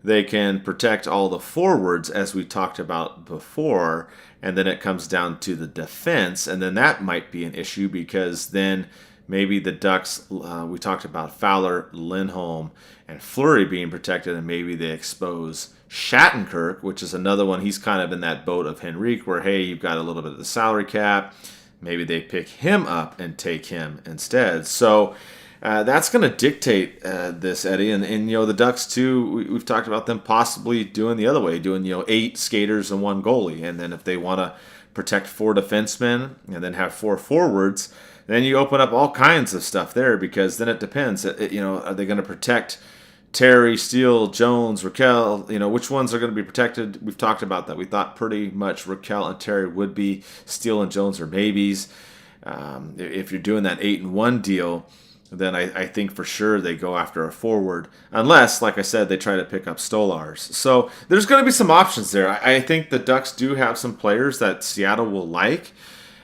B: They can protect all the forwards, as we talked about before, and then it comes down to the defense, and then that might be an issue because then maybe the Ducks, we talked about Fowler, Lindholm, and Fleury being protected, and maybe they expose Shattenkirk, which is another one. He's kind of in that boat of Henrique where, hey, you've got a little bit of the salary cap. Maybe they pick him up and take him instead. So that's going to dictate this, Eddie. And the Ducks, too, we've talked about them possibly doing the other way, doing 8 skaters and 1 goalie. And then if they want to protect 4 defensemen and then have 4 forwards, then you open up all kinds of stuff there because then it depends. Are they going to protect Terry, Steele, Jones, Raquel? Which ones are going to be protected? We've talked about that. We thought pretty much Raquel and Terry would be. Steele and Jones are maybes. If you're doing that 8-1 deal, then I think for sure they go after a forward. Unless, like I said, they try to pick up Stothers. So there's going to be some options there. I think the Ducks do have some players that Seattle will like.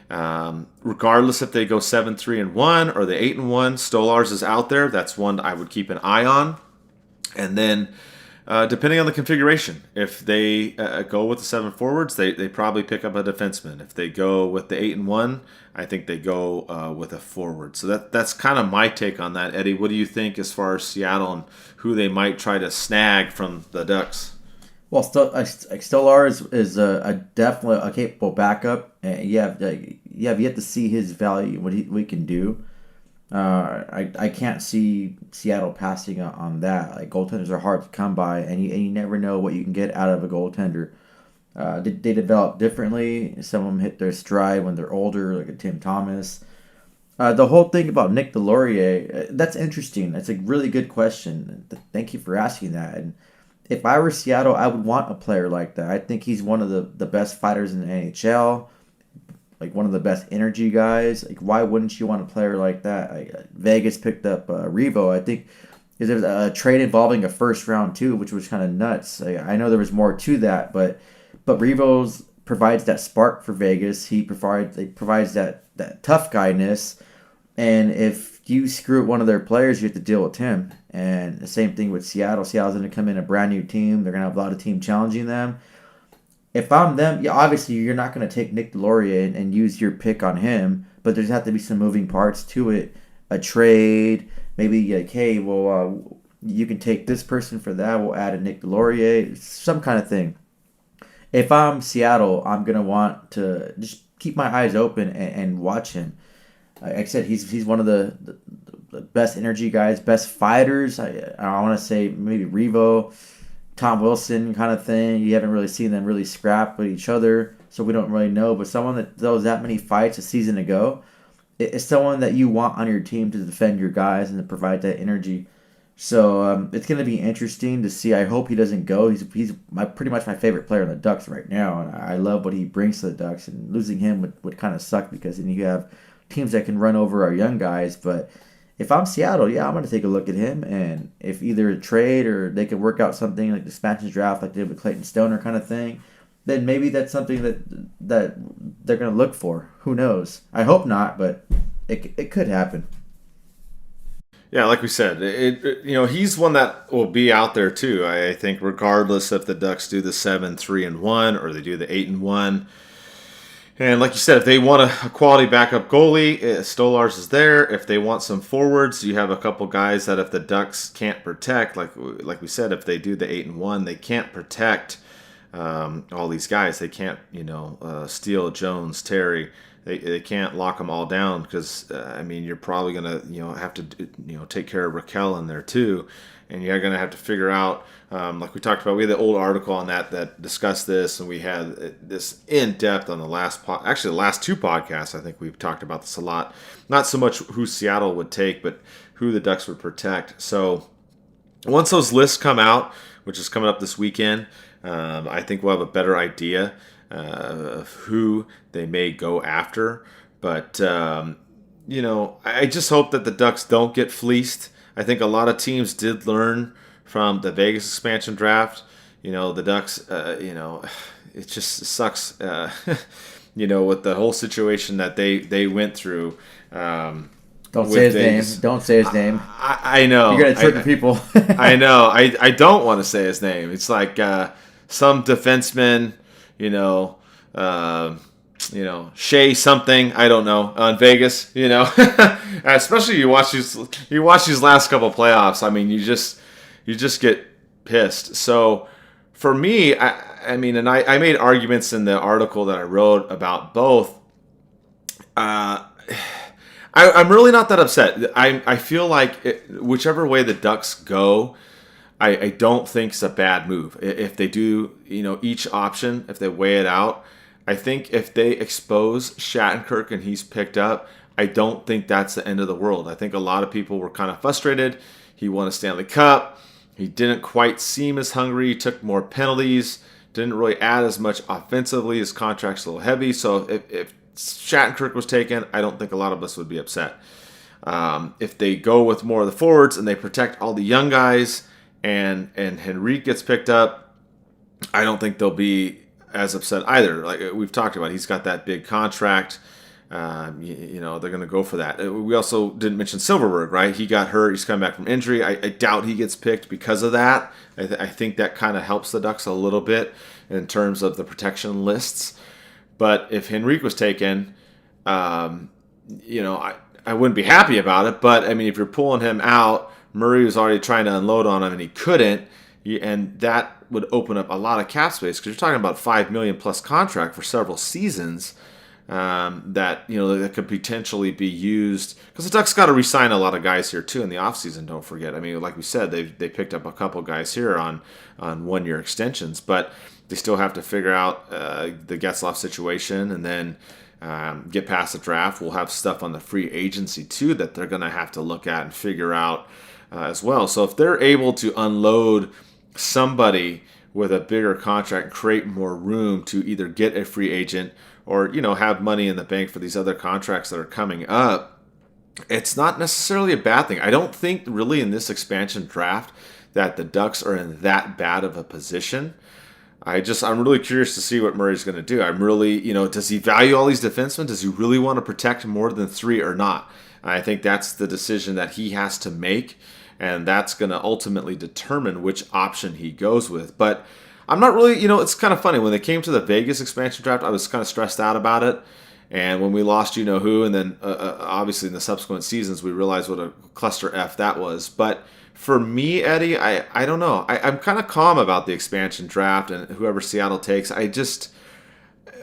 B: Regardless if they go 7-3-1 or the 8-1, Stothers is out there. That's one I would keep an eye on. And then depending on the configuration, if they go with the 7 forwards, they probably pick up a defenseman. If they go with the 8-1, I think they go with a forward. So that's kind of my take on that. Eddie, what do you think as far as Seattle and who they might try to snag from the Ducks?
C: Well, Stothers is a definitely a capable backup, and you have yet to see his value, what he can do. I can't see Seattle passing on that. Like, goaltenders are hard to come by, and you never know what you can get out of a goaltender. They develop differently. Some of them hit their stride when they're older, like a Tim Thomas. The whole thing about Nick Delorier, that's interesting. That's a really good question. Thank you for asking that. And if I were Seattle, I would want a player like that. I think he's one of the best fighters in the NHL, like one of the best energy guys. Like, why wouldn't you want a player like that? Vegas picked up Revo. I think there was a trade involving a first round too, which was kind of nuts. I know there was more to that, but Revo provides that spark for Vegas. He provides that tough guyness, and if you screw up one of their players, you have to deal with him. And the same thing with Seattle. Seattle's going to come in a brand new team. They're going to have a lot of team challenging them. If I'm them, obviously you're not going to take Nick Delorier and use your pick on him, but there's have to be some moving parts to it. A trade, maybe like, hey, well, you can take this person for that. We'll add a Nick Delorier, some kind of thing. If I'm Seattle, I'm going to want to just keep my eyes open and watch him. Like I said, he's one of the best energy guys, best fighters. I want to say maybe Revo, Tom Wilson kind of thing. You haven't really seen them really scrap with each other, so we don't really know. But someone that does that many fights a season ago is someone that you want on your team to defend your guys and to provide that energy. So it's going to be interesting to see. I hope he doesn't go. He's pretty much my favorite player in the Ducks right now, and I love what he brings to the Ducks. And losing him would kind of suck because then you have teams that can run over our young guys. But if I'm Seattle, I'm going to take a look at him, and if either a trade or they can work out something like the expansion draft like they did with Clayton Stoner kind of thing, then maybe that's something that they're going to look for. Who knows? I hope not, but it could happen.
B: Yeah, like we said, he's one that will be out there too. I think regardless if the Ducks do the 7-3-1 or they do the 8-1. And like you said, if they want a quality backup goalie, Stothers is there. If they want some forwards, you have a couple guys that if the Ducks can't protect, like we said, if they do the 8-1, they can't protect all these guys. They can't, Steele, Jones, Terry. They can't lock them all down because, you're probably going to, have to, take care of Raquel in there too. And you're going to have to figure out, like we talked about, we had the old article on that discussed this, and we had this in-depth on the last the last 2 podcasts. I think we've talked about this a lot. Not so much who Seattle would take, but who the Ducks would protect. So once those lists come out, which is coming up this weekend, I think we'll have a better idea. of who they may go after. But, I just hope that the Ducks don't get fleeced. I think a lot of teams did learn from the Vegas expansion draft. The Ducks, it just sucks, with the whole situation that they went through.
C: Don't say his name. Don't say his name.
B: I know.
C: You're going to trigger people.
B: I know. I don't want to say his name. It's like some defenseman, Shea something, I don't know, on Vegas, especially you watch these last couple playoffs. I mean, you just get pissed. So for me, I made arguments in the article that I wrote about both. I'm really not that upset. I feel like whichever way the Ducks go, I don't think it's a bad move. If they do, each option, if they weigh it out, I think if they expose Shattenkirk and he's picked up, I don't think that's the end of the world. I think a lot of people were kind of frustrated. He won a Stanley Cup. He didn't quite seem as hungry. He took more penalties. Didn't really add as much offensively. His contract's a little heavy. So if Shattenkirk was taken, I don't think a lot of us would be upset. If they go with more of the forwards and they protect all the young guys and Henrique gets picked up, I don't think they'll be as upset either. Like we've talked about, he's got that big contract. They're going to go for that. We also didn't mention Silverberg, right? He got hurt. He's coming back from injury. I doubt he gets picked because of that. I think that kind of helps the Ducks a little bit in terms of the protection lists. But if Henrique was taken, I wouldn't be happy about it. But, if you're pulling him out, Murray was already trying to unload on him and he couldn't. And that would open up a lot of cap space because you're talking about $5 million plus contract for several seasons that could potentially be used. Because the Ducks got to re-sign a lot of guys here too in the offseason, don't forget. Like we said, they picked up a couple guys here on 1-year extensions. But they still have to figure out the Getzlaf situation and then get past the draft. We'll have stuff on the free agency too that they're going to have to look at and figure out as well. So if they're able to unload somebody with a bigger contract and create more room to either get a free agent or, have money in the bank for these other contracts that are coming up, it's not necessarily a bad thing. I don't think really in this expansion draft that the Ducks are in that bad of a position. I'm really curious to see what Murray's going to do. I'm really, does he value all these defensemen? Does he really want to protect more than 3 or not? I think that's the decision that he has to make, and that's going to ultimately determine which option he goes with. But I'm not really, it's kind of funny. When they came to the Vegas expansion draft, I was kind of stressed out about it. And when we lost who, and then obviously in the subsequent seasons, we realized what a cluster F that was. But for me, Eddie, I don't know. I'm kind of calm about the expansion draft and whoever Seattle takes.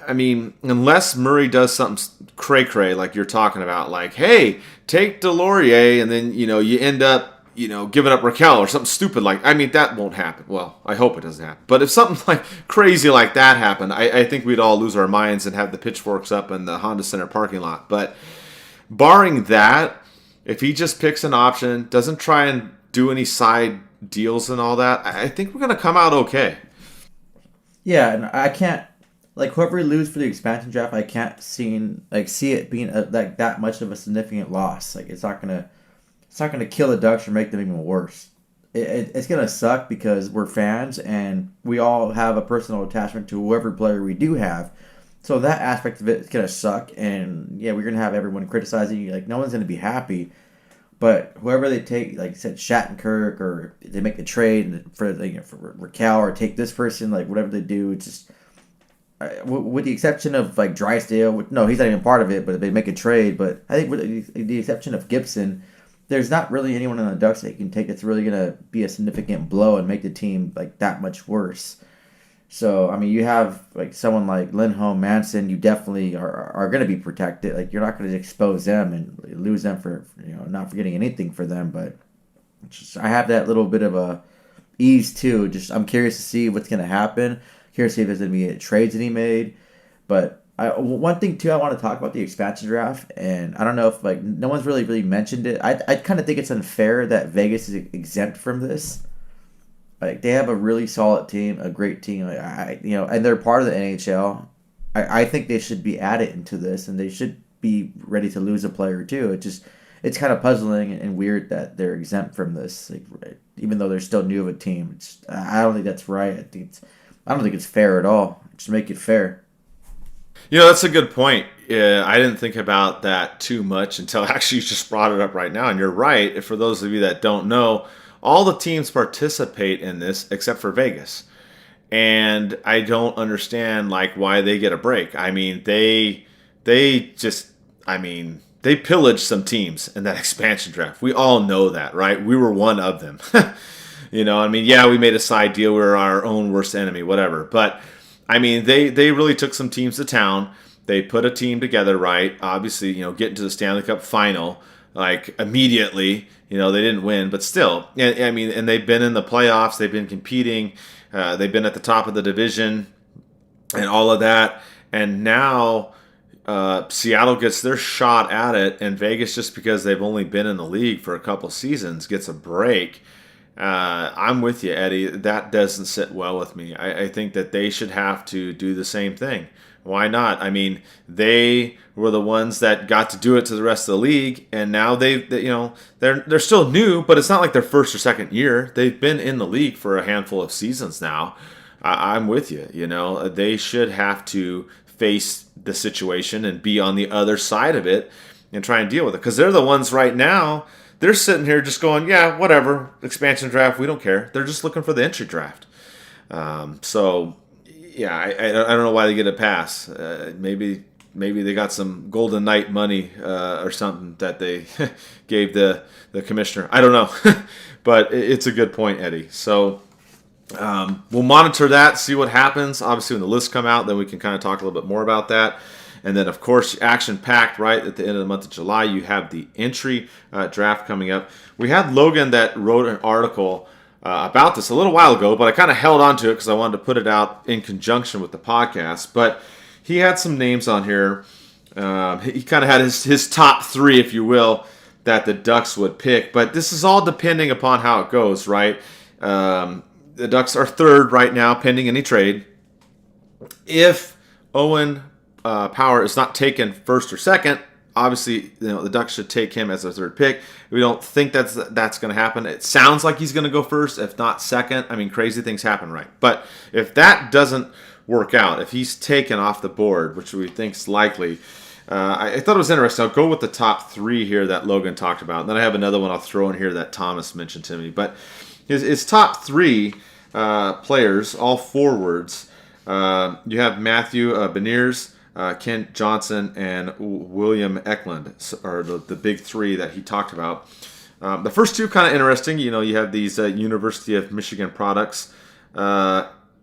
B: Unless Murray does something cray-cray like you're talking about, like, hey, take Delorier and then, you end up, giving up Raquel or something stupid that won't happen. Well, I hope it doesn't happen. But if something like crazy like that happened, I think we'd all lose our minds and have the pitchforks up in the Honda Center parking lot. But barring that, if he just picks an option, doesn't try and do any side deals and all that, I think we're going to come out okay.
C: Yeah, and I can't, whoever we lose for the expansion draft, I can't see it being that much of a significant loss. It's not gonna kill the Ducks or make them even worse. It's gonna suck because we're fans and we all have a personal attachment to whoever player we do have. So that aspect of it is gonna suck, and yeah, we're gonna have everyone criticizing you. No one's gonna be happy. But whoever they take, like I said, Shattenkirk, or they make the trade for Raquel, or take this person, whatever they do, it's just with the exception of Drysdale. No, he's not even part of it. But they make a trade. But I think with the exception of Gibson, there's not really anyone on the Ducks that can take that's really gonna be a significant blow and make the team that much worse. So you have someone like Lindholm, Manson. You definitely are going to be protected. You're not going to expose them and lose them for not forgetting anything for them. But I have that little bit of a ease too. I'm curious to see what's going to happen. Curious to see if there's going to be trades that he made. But one thing too, I want to talk about the expansion draft, and I don't know if no one's really mentioned it. I kind of think it's unfair that Vegas is exempt from this. They have a really solid team, a great team, and they're part of the NHL. I think they should be added into this, and they should be ready to lose a player too. It's kind of puzzling and weird that they're exempt from this, like, even though they're still new of a team. I don't think that's right. I don't think it's fair at all. Just make it fair.
B: That's a good point. Yeah, I didn't think about that too much until actually you just brought it up right now. And you're right. For those of you that don't know, all the teams participate in this except for Vegas. And I don't understand why they get a break. I mean, they pillaged some teams in that expansion draft. We all know that, right? We were one of them. We made a side deal. We were our own worst enemy, whatever. But they really took some teams to town. They put a team together, right? Obviously, getting to the Stanley Cup final, immediately. They didn't win, but still. And they've been in the playoffs. They've been competing. They've been at the top of the division and all of that. And now Seattle gets their shot at it, and Vegas, just because they've only been in the league for a couple seasons, gets a break. I'm with you, Eddie. That doesn't sit well with me. I think that they should have to do the same thing. Why not? They were the ones that got to do it to the rest of the league, and now they're still new, but it's not like their first or second year. They've been in the league for a handful of seasons now. I'm with you. They should have to face the situation and be on the other side of it and try and deal with it, because they're the ones right now. They're sitting here just going, yeah, whatever, expansion draft, we don't care. They're just looking for the entry draft. Yeah, I don't know why they get a pass. Maybe they got some Golden Knight money or something that they gave the commissioner. I don't know. But it's a good point, Eddie. So we'll monitor that, see what happens. Obviously, when the lists come out, then we can kind of talk a little bit more about that. And then, of course, action-packed, right, at the end of the month of July, you have the entry draft coming up. We had Logan that wrote an article about this a little while ago, but I kind of held on to it because I wanted to put it out in conjunction with the podcast. But he had some names on here. He kind of had his top three, if you will, that the Ducks would pick. But this is all depending upon how it goes, right? The Ducks are third right now, pending any trade. If Owen Power is not taken first or second, obviously, the Ducks should take him as their third pick. We don't think that's going to happen. It sounds like he's going to go first, if not second. Crazy things happen, right? But if that doesn't work out, if he's taken off the board, which we think is likely, I thought it was interesting. I'll go with the top three here that Logan talked about. And then I have another one I'll throw in here that Thomas mentioned to me. But his top three players, all forwards, you have Matthew Beniers, Kent Johnson, and William Eklund are the big three that he talked about. The first two kind of interesting. You have these University of Michigan products.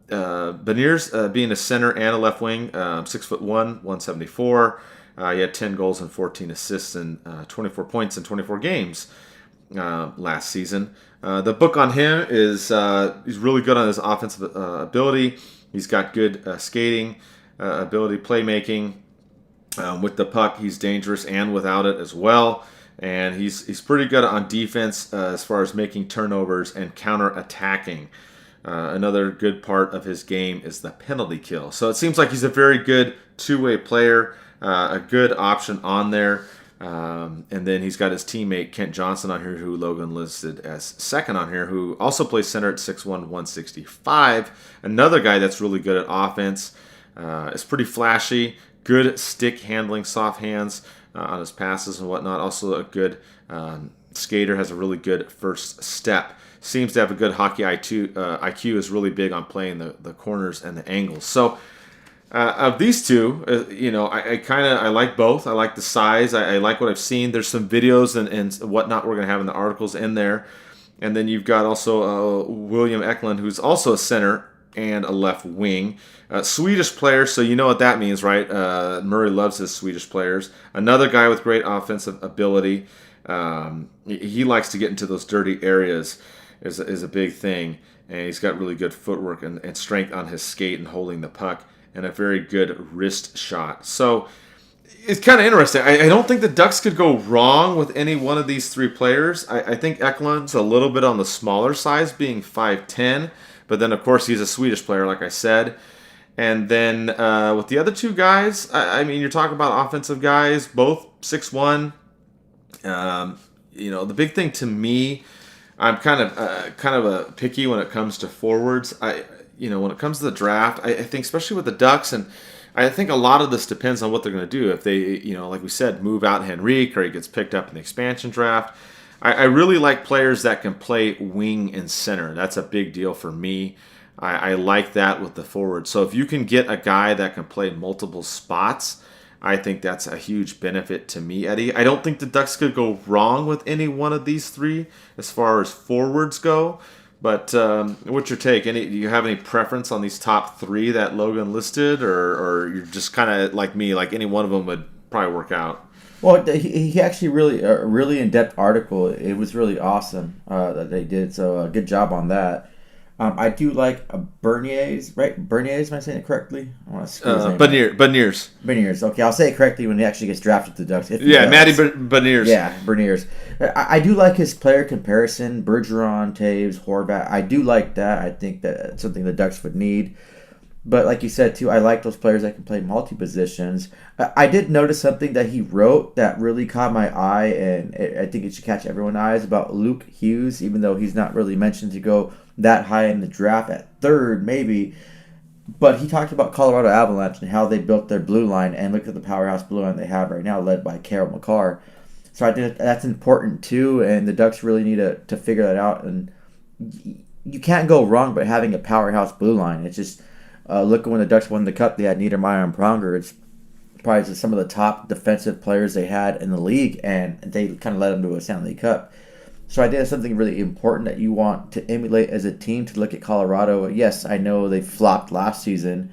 B: Beniers being a center and a left wing, 6'1", 174. He had 10 goals and 14 assists and 24 points in 24 games last season. The book on him is he's really good on his offensive ability. He's got good skating ability, playmaking with the puck. He's dangerous and without it as well. And he's pretty good on defense as far as making turnovers and counter-attacking. Another good part of his game is the penalty kill. So it seems like he's a very good two-way player, a good option on there. And then he's got his teammate Kent Johnson on here, who Logan listed as second on here, who also plays center at 6'1", 165. Another guy that's really good at offense. Is pretty flashy, good stick handling, soft hands on his passes and whatnot. Also a good skater, has a really good first step. Seems to have a good hockey IQ. IQ is really big on playing the corners and the angles. So of these two, I like both. I like the size. I like what I've seen. There's some videos and whatnot we're going to have in the articles in there. And then you've got also William Eklund, who's also a center and a left wing. Swedish player, so you know what that means, right? Murray loves his Swedish players. Another guy with great offensive ability. He likes to get into those dirty areas is a big thing. And he's got really good footwork and strength on his skate and holding the puck. And a very good wrist shot. So it's kind of interesting. I don't think the Ducks could go wrong with any one of these three players. I think Eklund's a little bit on the smaller size, being 5'10". But then, of course, he's a Swedish player, like I said. And then with the other two guys, I mean, you're talking about offensive guys, both 6'1". The big thing to me, I'm kind of a picky when it comes to forwards. When it comes to the draft, I think especially with the Ducks, and I think a lot of this depends on what they're going to do. If they, like we said, move out Henrique or he gets picked up in the expansion draft. I really like players that can play wing and center. That's a big deal for me. I like that with the forward. So if you can get a guy that can play multiple spots, I think that's a huge benefit to me, Eddie. I don't think the Ducks could go wrong with any one of these three as far as forwards go. But what's your take? Do you have any preference on these top three that Logan listed, or you're just kind of like me, like any one of them would probably work out?
C: Well, he actually really in-depth article. It was really awesome that they did. So good job on that. I do like Bernier's, right? Bernier's, am I saying it correctly? I want to screw his name up.
B: Beniers.
C: Okay, I'll say it correctly when he actually gets drafted to the Ducks.
B: Matty Beniers.
C: Yeah, Bernier's. I do like his player comparison. Bergeron, Taves, Horvat. I do like that. I think that's something the Ducks would need. But like you said, too, I like those players that can play multi-positions. I did notice something that he wrote that really caught my eye, and I think it should catch everyone's eyes, about Luke Hughes, even though he's not really mentioned to go that high in the draft, at third maybe. But he talked about Colorado Avalanche and how they built their blue line, and look at the powerhouse blue line they have right now, led by Carol McCarr. So I think that's important too, and the Ducks really need to figure that out. And you can't go wrong by having a powerhouse blue line. It's just... look at when the Ducks won the Cup, they had Niedermeyer and Pronger. It's probably some of the top defensive players they had in the league, and they kind of led them to a Stanley Cup. So I think that's something really important that you want to emulate as a team, to look at Colorado. Yes, I know they flopped last season,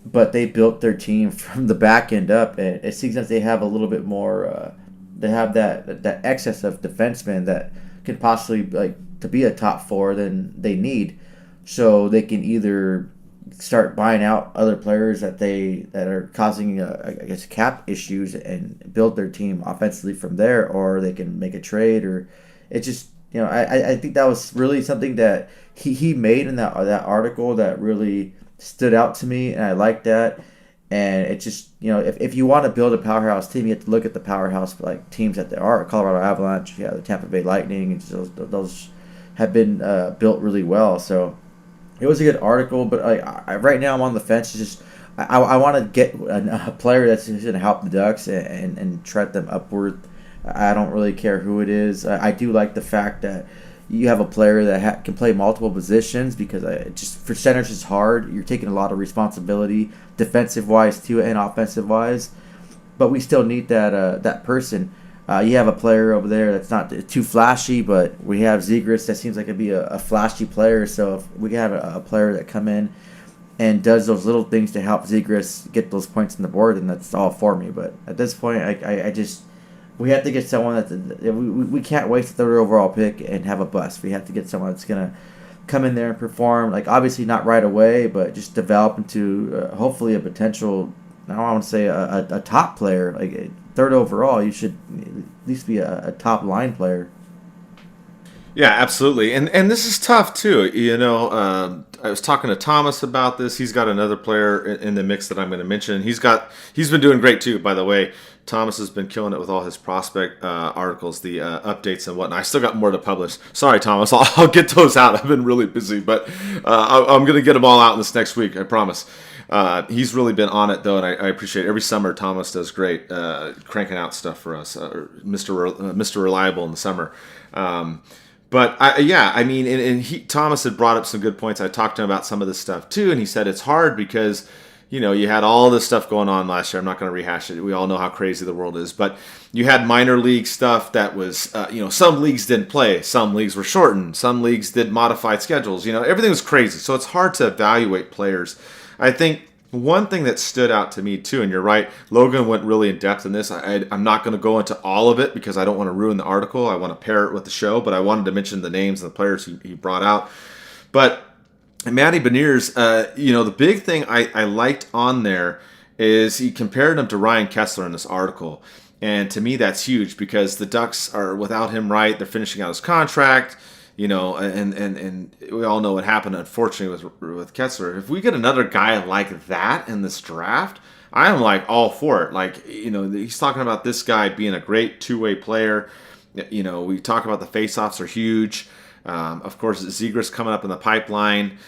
C: but they built their team from the back end up, and it seems that they have a little bit more. They have that excess of defensemen that can possibly to be a top four than they need, so they can either start buying out other players that are causing cap issues and build their team offensively from there, or they can make a trade. Or it's just I think that was really something that he made in that article that really stood out to me, and I like that. And it's just if you want to build a powerhouse team, you have to look at the powerhouse teams that there are. Colorado Avalanche, the Tampa Bay Lightning, and those have been built really well. So it was a good article, but right now I'm on the fence. It's just I want to get a player that's going to help the Ducks and tread them upward. I don't really care who it is. I do like the fact that you have a player that can play multiple positions, because just for centers it's hard. You're taking a lot of responsibility, defensive-wise too and offensive-wise. But we still need that person. You have a player over there that's not too flashy, but we have Zegras that seems like it'd be a flashy player. So if we have a player that come in and does those little things to help Zegras get those points on the board, then that's all for me. But at this point, we have to get someone that we can't waste the third overall pick and have a bust. We have to get someone that's gonna come in there and perform. Obviously not right away, but just develop into hopefully a potential. I don't want to say a top player. Third overall, you should at least be a top line player.
B: Yeah, absolutely. And this is tough too. I was talking to Thomas about this. He's got another player in the mix that I'm going to mention. He's been doing great too, by the way. Thomas has been killing it with all his prospect articles, the updates and whatnot. I still got more to publish. Sorry, Thomas. I'll get those out. I've been really busy, but I'm going to get them all out this next week. I promise. He's really been on it, though, and I appreciate it. Every summer, Thomas does great, cranking out stuff for us. Mr. Reliable in the summer. Thomas had brought up some good points. I talked to him about some of this stuff, too, and he said it's hard because you had all this stuff going on last year. I'm not going to rehash it. We all know how crazy the world is. But you had minor league stuff that was, some leagues didn't play. Some leagues were shortened. Some leagues did modified schedules. Everything was crazy. So it's hard to evaluate players. I think one thing that stood out to me, too, and you're right, Logan went really in depth in this. I'm not going to go into all of it because I don't want to ruin the article. I want to pair it with the show, but I wanted to mention the names and the players he brought out. But Matty Beniers, the big thing I liked on there is he compared him to Ryan Kessler in this article. And to me, that's huge because the Ducks are without him, right? They're finishing out his contract. and we all know what happened, unfortunately, with Kessler. If we get another guy like that in this draft, I am like all for it. Like, he's talking about this guy being a great two-way player. We talk about the face-offs are huge. Of course, Zegras coming up in the pipeline,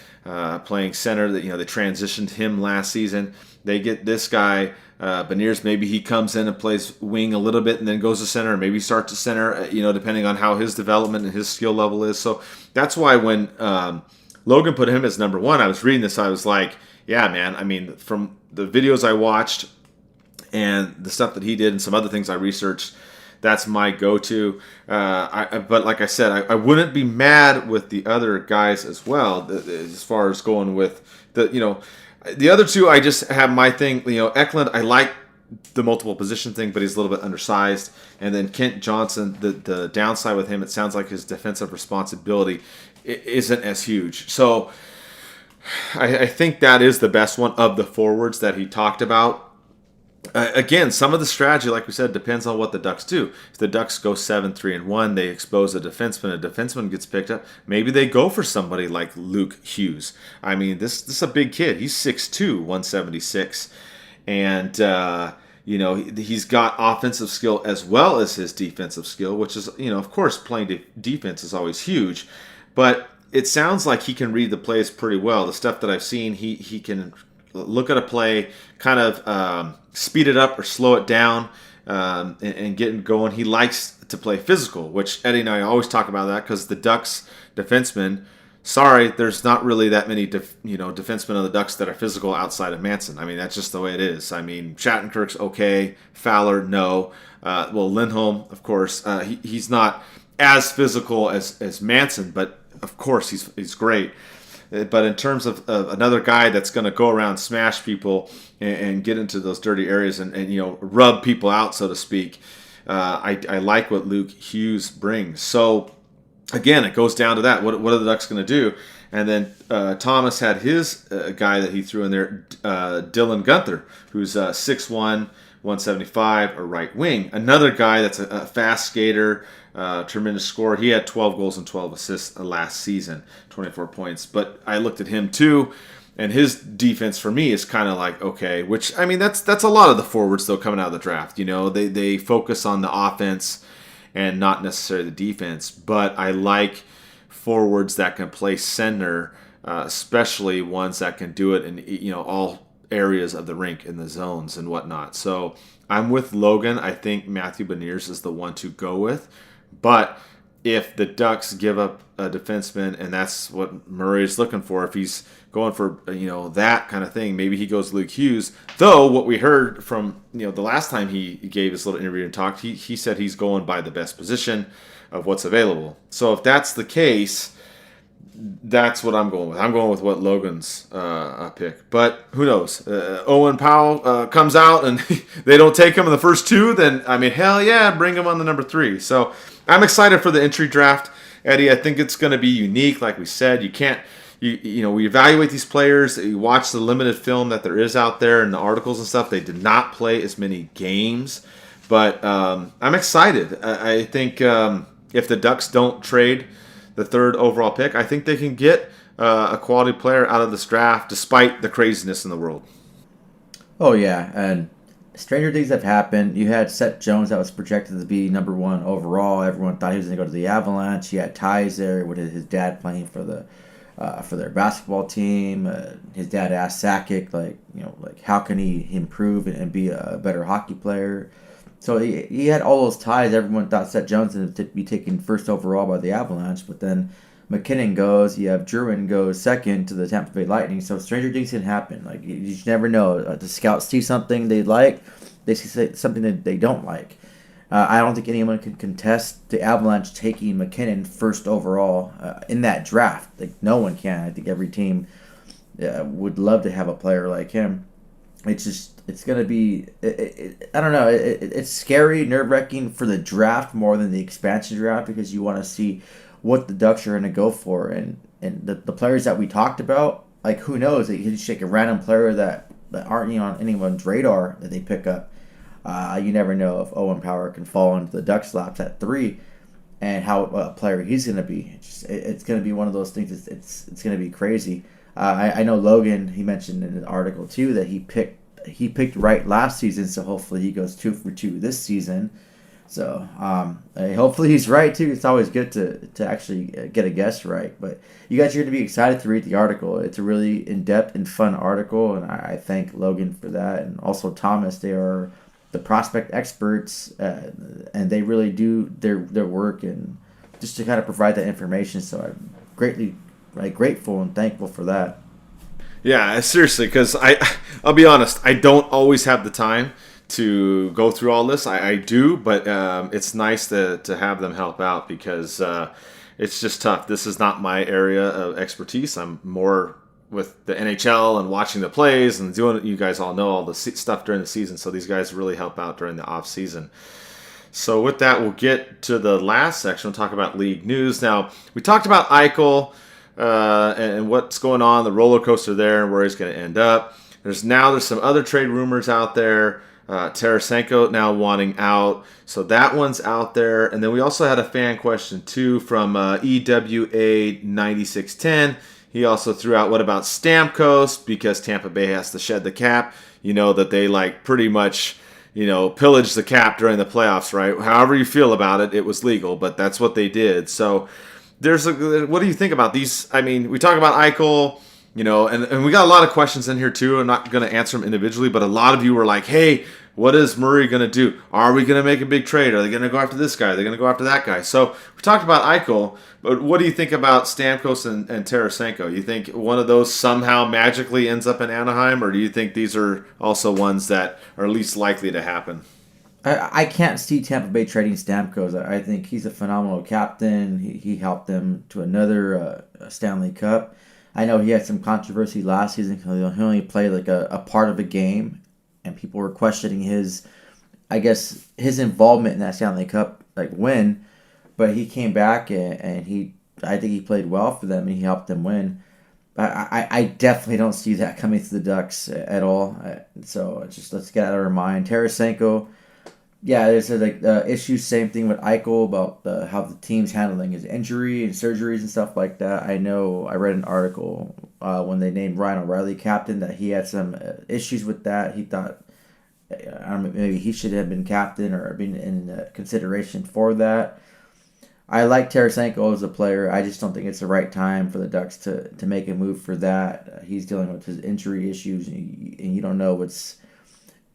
B: playing center. They transitioned him last season. They get this guy, Beniers. Maybe he comes in and plays wing a little bit and then goes to center. Or maybe he starts to center, depending on how his development and his skill level is. So that's why when Logan put him as number 1, I was reading this, I was like, yeah, man. I mean, from the videos I watched and the stuff that he did and some other things I researched, that's my go-to. But like I said, I wouldn't be mad with the other guys as well, as far as going with the other two. I just have my thing. Eklund, I like the multiple position thing, but he's a little bit undersized. And then Kent Johnson, the downside with him, it sounds like his defensive responsibility isn't as huge. So I think that is the best one of the forwards that he talked about. Again, some of the strategy, like we said, depends on what the Ducks do. If the Ducks go 7-3-1, they expose a defenseman gets picked up. Maybe they go for somebody like Luke Hughes. I mean, this is a big kid. He's 6'2", 176. And, he's got offensive skill as well as his defensive skill, which is, of course, playing defense is always huge. But it sounds like he can read the plays pretty well. The stuff that I've seen, he can look at a play, kind of speed it up or slow it down, and get it going. He likes to play physical, which Eddie and I always talk about that, because the Ducks defensemen, there's not really that many defensemen on the Ducks that are physical outside of Manson. I mean, that's just the way it is. I mean, Shattenkirk's okay, Fowler, no. Lindholm, of course, he's not as physical as Manson, but of course he's great. But in terms of another guy that's going to go around, smash people, and get into those dirty areas and rub people out, so to speak, I like what Luke Hughes brings. So again, it goes down to that. What are the Ducks going to do? And then Thomas had his guy that he threw in there, Dylan Gunther, who's 6'1", 175, a right wing. Another guy that's a fast skater, tremendous scorer. He had 12 goals and 12 assists last season, 24 points. But I looked at him too, and his defense for me is kind of like, okay, which, I mean, that's a lot of the forwards, though, coming out of the draft. They focus on the offense and not necessarily the defense. But I like forwards that can play center, especially ones that can do it in all areas of the rink, in the zones and whatnot. So I'm with Logan. I think Matthew Beniers is the one to go with. But if the Ducks give up a defenseman, and that's what Murray is looking for, if he's going for that kind of thing, maybe he goes Luke Hughes. Though what we heard from the last time he gave his little interview and talked, he said he's going by the best position of what's available. So if that's the case, that's what I'm going with. I'm going with what Logan's pick. But who knows? Owen Powell comes out and they don't take him in the first 2, then, I mean, hell yeah, bring him on the number 3. So I'm excited for the entry draft, Eddie. I think it's going to be unique. Like we said, you can't, we evaluate these players. You watch the limited film that there is out there and the articles and stuff. They did not play as many games. But I'm excited. I think if the Ducks don't trade the 3rd overall pick, I think they can get a quality player out of this draft despite the craziness in the world.
C: Oh, yeah, and stranger things have happened. You had Seth Jones that was projected to be number 1 overall. Everyone thought he was going to go to the Avalanche. He had ties there with his dad playing for their basketball team. His dad asked Sakic, how can he improve and be a better hockey player? So he had all those ties. Everyone thought Seth Jones would be taken 1st overall by the Avalanche, but then McKinnon goes. You have Druin goes 2nd to the Tampa Bay Lightning. So stranger things can happen. Like, you just never know. The scouts see something they like. They see something that they don't like. I don't think anyone can contest the Avalanche taking McKinnon 1st overall in that draft. Like, no one can. I think every team would love to have a player like him. It's going to be, I don't know, it's scary, nerve-wracking for the draft more than the expansion draft, because you want to see what the Ducks are going to go for. And the players that we talked about, like, who knows? You just take a random player that aren't on anyone's radar that they pick up. You never know if Owen Power can fall into the Ducks' laps at 3. and how a player he's going to be. It's going to be one of those things. It's going to be crazy. I know Logan. He mentioned in an article too that he picked right last season, so hopefully he goes 2 for 2 this season. So hopefully he's right too. It's always good to actually get a guess right. But you guys are going to be excited to read the article. It's a really in-depth and fun article, and I thank Logan for that, and also Thomas. They are the prospect experts, and they really do their work, and just to kind of provide that information. So I'm greatly grateful and thankful for that.
B: Yeah, seriously, because I'll be honest, I don't always have the time to go through all this. I do, but it's nice to have them help out, because it's just tough. This is not my area of expertise. I'm more with the NHL and watching the plays and doing it. You guys all know all the stuff during the season, so these guys really help out during the off season. So with that, we'll get to the last section. We'll talk about league news. Now, we talked about Eichel and what's going on, the roller coaster there, and where he's going to end up. There's some other trade rumors out there. Tarasenko now wanting out, so that one's out there. And then we also had a fan question too from EWA9610. He also threw out, what about Stamkos, because Tampa Bay has to shed the cap. You know that they pretty much pillaged the cap during the playoffs, right? However you feel about it, it was legal, but that's what they did. So what do you think about these? I mean, we talk about Eichel. And we got a lot of questions in here too. I'm not going to answer them individually, but a lot of you were like, hey, what is Murray going to do? Are we going to make a big trade? Are they going to go after this guy? Are they going to go after that guy? So we talked about Eichel, but what do you think about Stamkos and Tarasenko? You think one of those somehow magically ends up in Anaheim, or do you think these are also ones that are least likely to happen?
C: I can't see Tampa Bay trading Stamkos. I think he's a phenomenal captain. He helped them to another Stanley Cup. I know he had some controversy last season because he only played a part of a game, and people were questioning his involvement in that Stanley Cup win. But he came back and I think he played well for them and he helped them win. I definitely don't see that coming to the Ducks at all. So just let's get out of our mind. Tarasenko. Yeah, there's issue. Same thing with Eichel about how the team's handling his injury and surgeries and stuff like that. I know I read an article when they named Ryan O'Reilly captain that he had some issues with that. He thought maybe he should have been captain or been in consideration for that. I like Tarasenko as a player. I just don't think it's the right time for the Ducks to make a move for that. He's dealing with his injury issues, and you don't know if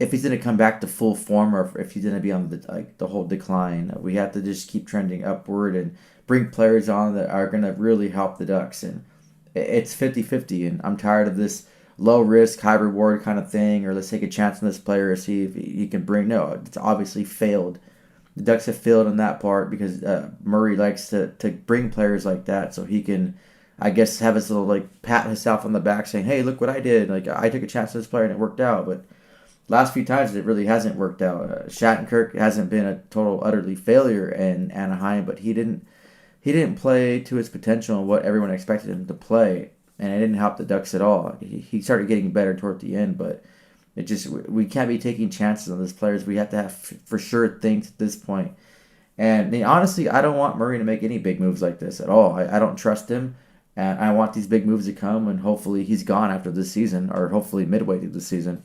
C: he's going to come back to full form or if he's going to be on the whole decline. We have to just keep trending upward and bring players on that are going to really help the Ducks. And it's 50-50, and I'm tired of this low risk, high reward kind of thing, or let's take a chance on this player to see if he can bring. No, it's obviously failed. The Ducks have failed on that part because Murray likes to bring players like that so he can, I guess, have his little pat himself on the back saying, hey, look what I did. I took a chance on this player and it worked out. But last few times it really hasn't worked out. Shattenkirk hasn't been a total utterly failure in Anaheim, but he didn't play to his potential and what everyone expected him to play, and it didn't help the Ducks at all. He started getting better toward the end, but we can't be taking chances on these players. We have to have for sure things at this point. And honestly, I don't want Murray to make any big moves like this at all. I don't trust him, and I want these big moves to come, and hopefully he's gone after this season, or hopefully midway through the season.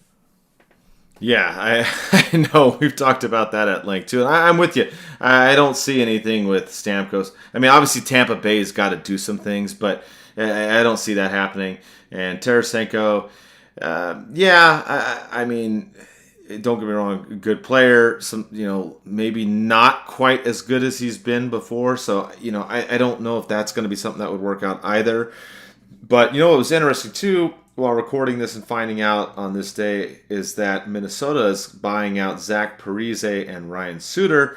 B: Yeah, I know. We've talked about that at length, too. And I'm with you. I don't see anything with Stamkos. I mean, obviously, Tampa Bay's got to do some things, but I don't see that happening. And Tarasenko, I mean, don't get me wrong, good player. Maybe not quite as good as he's been before. So, I don't know if that's going to be something that would work out either. But, it was interesting, too, while recording this and finding out on this day, is that Minnesota is buying out Zach Parise and Ryan Suter.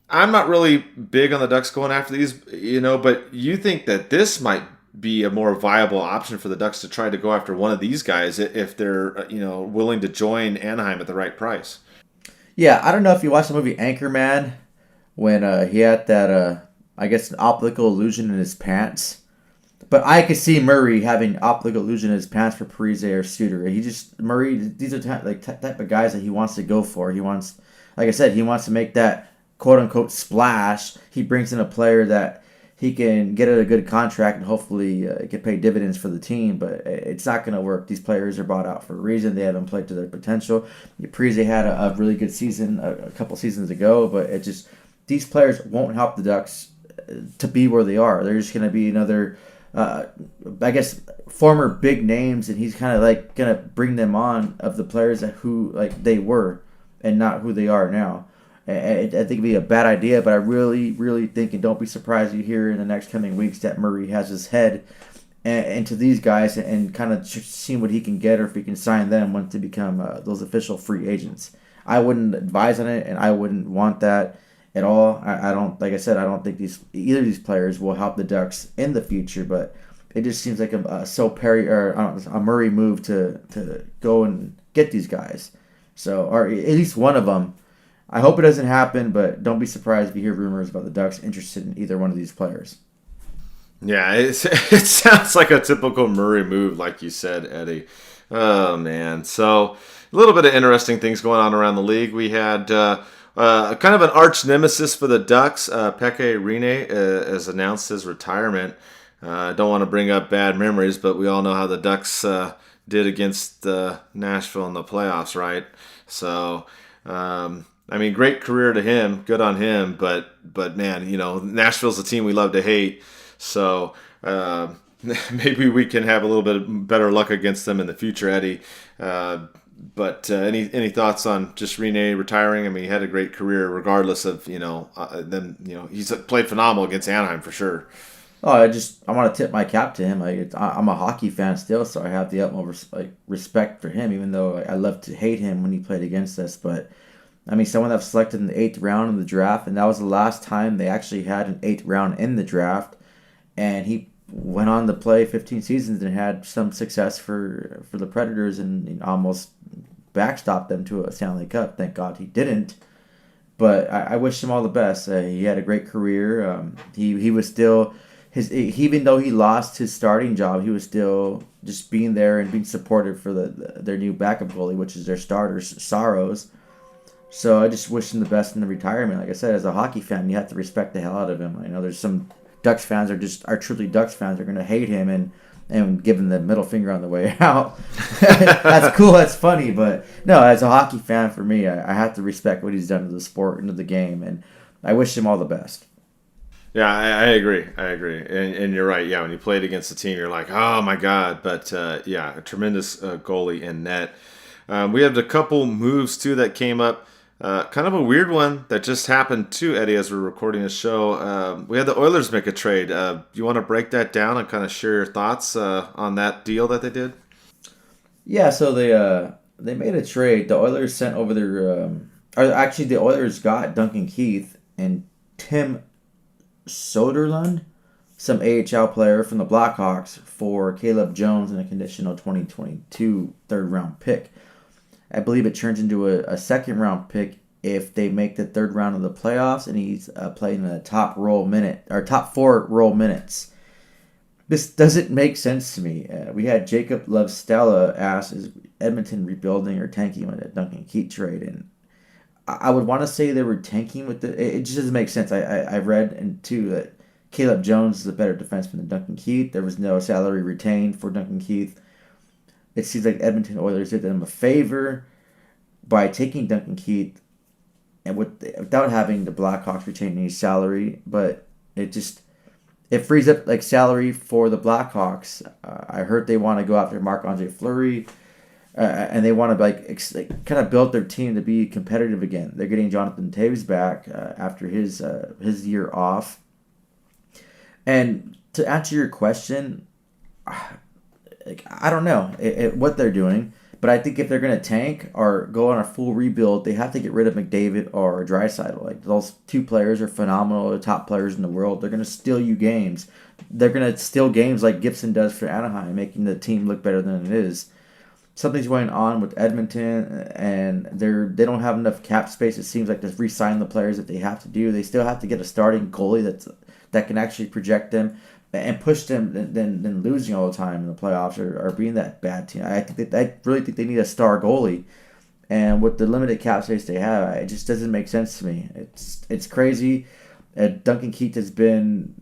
B: I'm not really big on the Ducks going after these, but you think that this might be a more viable option for the Ducks to try to go after one of these guys if they're, willing to join Anaheim at the right price.
C: Yeah, I don't know if you watched the movie Anchorman when he had that, an optical illusion in his pants. But I could see Murray having optical illusion in his pants for Parise or Suter. Murray, these are type of guys that he wants to go for. He wants, like I said, he wants to make that quote-unquote splash. He brings in a player that he can get at a good contract and hopefully get paid dividends for the team, but it's not going to work. These players are bought out for a reason. They haven't played to their potential. Parise had a really good season a couple seasons ago, but these players won't help the Ducks to be where they are. They're just going to be another, I guess, former big names, and he's kind of like going to bring them on of the players who like they were and not who they are now. I think it'd be a bad idea, but I really, really think, and don't be surprised you hear in the next coming weeks that Murray has his head into these guys and kind of seeing what he can get or if he can sign them once they become those official free agents. I wouldn't advise on it, and I wouldn't want that at all. I don't, like I said, I don't think either of these players will help the Ducks in the future, but it just seems like a Murray move to go and get these guys. So, or at least one of them. I hope it doesn't happen, but don't be surprised if you hear rumors about the Ducks interested in either one of these players.
B: Yeah, it sounds like a typical Murray move, like you said, Eddie. Oh, man. So, a little bit of interesting things going on around the league. We had kind of an arch nemesis for the Ducks. Pekka Rinne has announced his retirement. I don't want to bring up bad memories, but we all know how the Ducks did against Nashville in the playoffs, right? So, I mean, great career to him. Good on him. But man, Nashville's a team we love to hate. So maybe we can have a little bit better luck against them in the future, Eddie. But any thoughts on just Rinne retiring? I mean, he had a great career regardless of he's played phenomenal against Anaheim for sure.
C: Oh, I want to tip my cap to him. I'm a hockey fan still, so I have the utmost respect for him, even though I love to hate him when he played against us. But I mean, someone that was selected in the 8th round of the draft, and that was the last time they actually had an 8th round in the draft. And he went on to play 15 seasons and had some success for the Predators and almost backstopped them to a Stanley Cup. Thank God he didn't. But I wish him all the best. He had a great career. He was still even though he lost his starting job, he was still just being there and being supportive for their new backup goalie, which is their starter, Saros. So I just wish him the best in the retirement. Like I said, as a hockey fan, you have to respect the hell out of him. I know there's some Ducks fans are truly Ducks fans are going to hate him and give him the middle finger on the way out. That's cool. That's funny. But no, as a hockey fan, for me, I have to respect what he's done to the sport and to the game. And I wish him all the best.
B: Yeah, I agree. And you're right. Yeah, when you played against the team, you're like, oh, my God. But, yeah, a tremendous goalie in net. We have a couple moves, too, that came up. Kind of a weird one that just happened too, Eddie, as we're recording the show. We had the Oilers make a trade. Do you want to break that down and kind of share your thoughts on that deal that they did?
C: Yeah, so they made a trade. The Oilers sent over the Oilers got Duncan Keith and Tim Soderlund, some AHL player from the Blackhawks, for Caleb Jones and a conditional 2022 third-round pick. I believe it turns into a second-round pick if they make the third round of the playoffs and he's playing in the top 4 role minutes. This doesn't make sense to me. We had Jacob Lovestella ask, is Edmonton rebuilding or tanking with a Duncan Keith trade? And I would want to say they were tanking with it just doesn't make sense. I read, too, that Caleb Jones is a better defenseman than Duncan Keith. There was no salary retained for Duncan Keith. It seems like Edmonton Oilers did them a favor by taking Duncan Keith and without having the Blackhawks retain any salary, but it frees up salary for the Blackhawks. I heard they want to go after Marc-Andre Fleury, and they want to kind of build their team to be competitive again. They're getting Jonathan Toews back after his year off. And to answer your question, I don't know what they're doing, but I think if they're going to tank or go on a full rebuild, they have to get rid of McDavid or Draisaitl. Those two players are phenomenal. They're top players in the world. They're going to steal you games. They're going to steal games like Gibson does for Anaheim, making the team look better than it is. Something's going on with Edmonton, and they don't have enough cap space, it seems like, to re-sign the players that they have to do. They still have to get a starting goalie that can actually project them and push them than losing all the time in the playoffs or being that bad team. I really think they need a star goalie. And with the limited cap space they have, it just doesn't make sense to me. It's crazy. Duncan Keith has been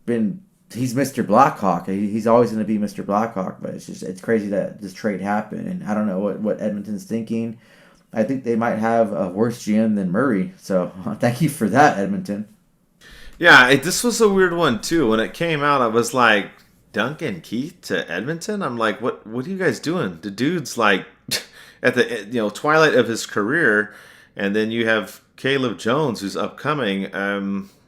C: he's Mr. Blackhawk. He's always going to be Mr. Blackhawk. But it's crazy that this trade happened, and I don't know what Edmonton's thinking. I think they might have a worse GM than Murray. So thank you for that, Edmonton.
B: Yeah, this was a weird one too. When it came out, I was like, Duncan Keith to Edmonton. I'm like, what are you guys doing? The dude's like at the twilight of his career, and then you have Caleb Jones who's upcoming. I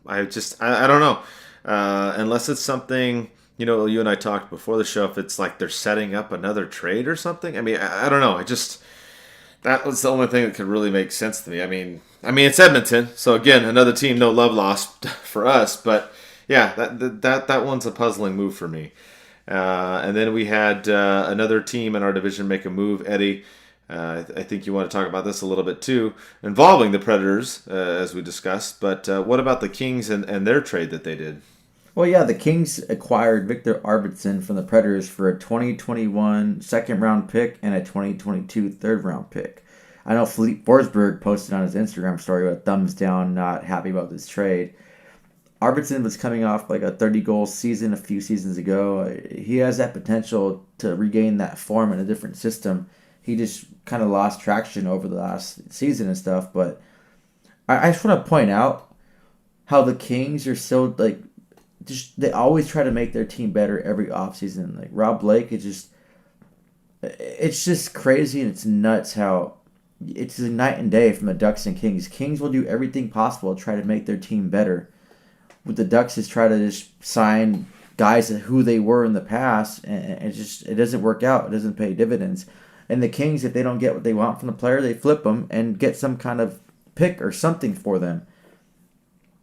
B: don't know. Unless it's something, you and I talked before the show, if it's like they're setting up another trade or something. I mean, I don't know. That was the only thing that could really make sense to me. I mean, it's Edmonton, so again, another team, no love lost for us. But yeah, that one's a puzzling move for me. And then we had another team in our division make a move, Eddie. I think you want to talk about this a little bit too, involving the Predators, as we discussed. But what about the Kings and their trade that they did?
C: Well, yeah, the Kings acquired Victor Arvidsson from the Predators for a 2021 second-round pick and a 2022 third-round pick. I know Philippe Forsberg posted on his Instagram story with a thumbs down, not happy about this trade. Arvidsson was coming off like a 30-goal season a few seasons ago. He has that potential to regain that form in a different system. He just kind of lost traction over the last season and stuff. But I just want to point out how the Kings are so like, they always try to make their team better every offseason. Like Rob Blake, it's just crazy and it's nuts how it's a night and day from the Ducks and Kings. Kings will do everything possible to try to make their team better. With the Ducks is try to just sign guys who they were in the past, and it doesn't work out. It doesn't pay dividends. And the Kings, if they don't get what they want from the player, they flip them and get some kind of pick or something for them.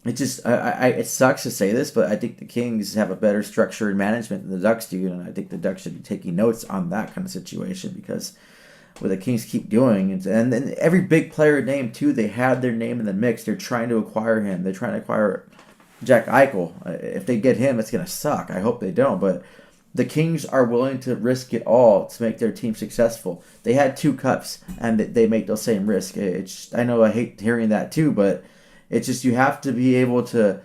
C: It sucks to say this, but I think the Kings have a better structure and management than the Ducks do, and I think the Ducks should be taking notes on that kind of situation because what the Kings keep doing, and then every big player name too, they have their name in the mix. They're trying to acquire him. They're trying to acquire Jack Eichel. If they get him, it's gonna suck. I hope they don't, but the Kings are willing to risk it all to make their team successful. They had 2 cups, and they make those same risk. I know I hate hearing that too, but it's just you have to be able to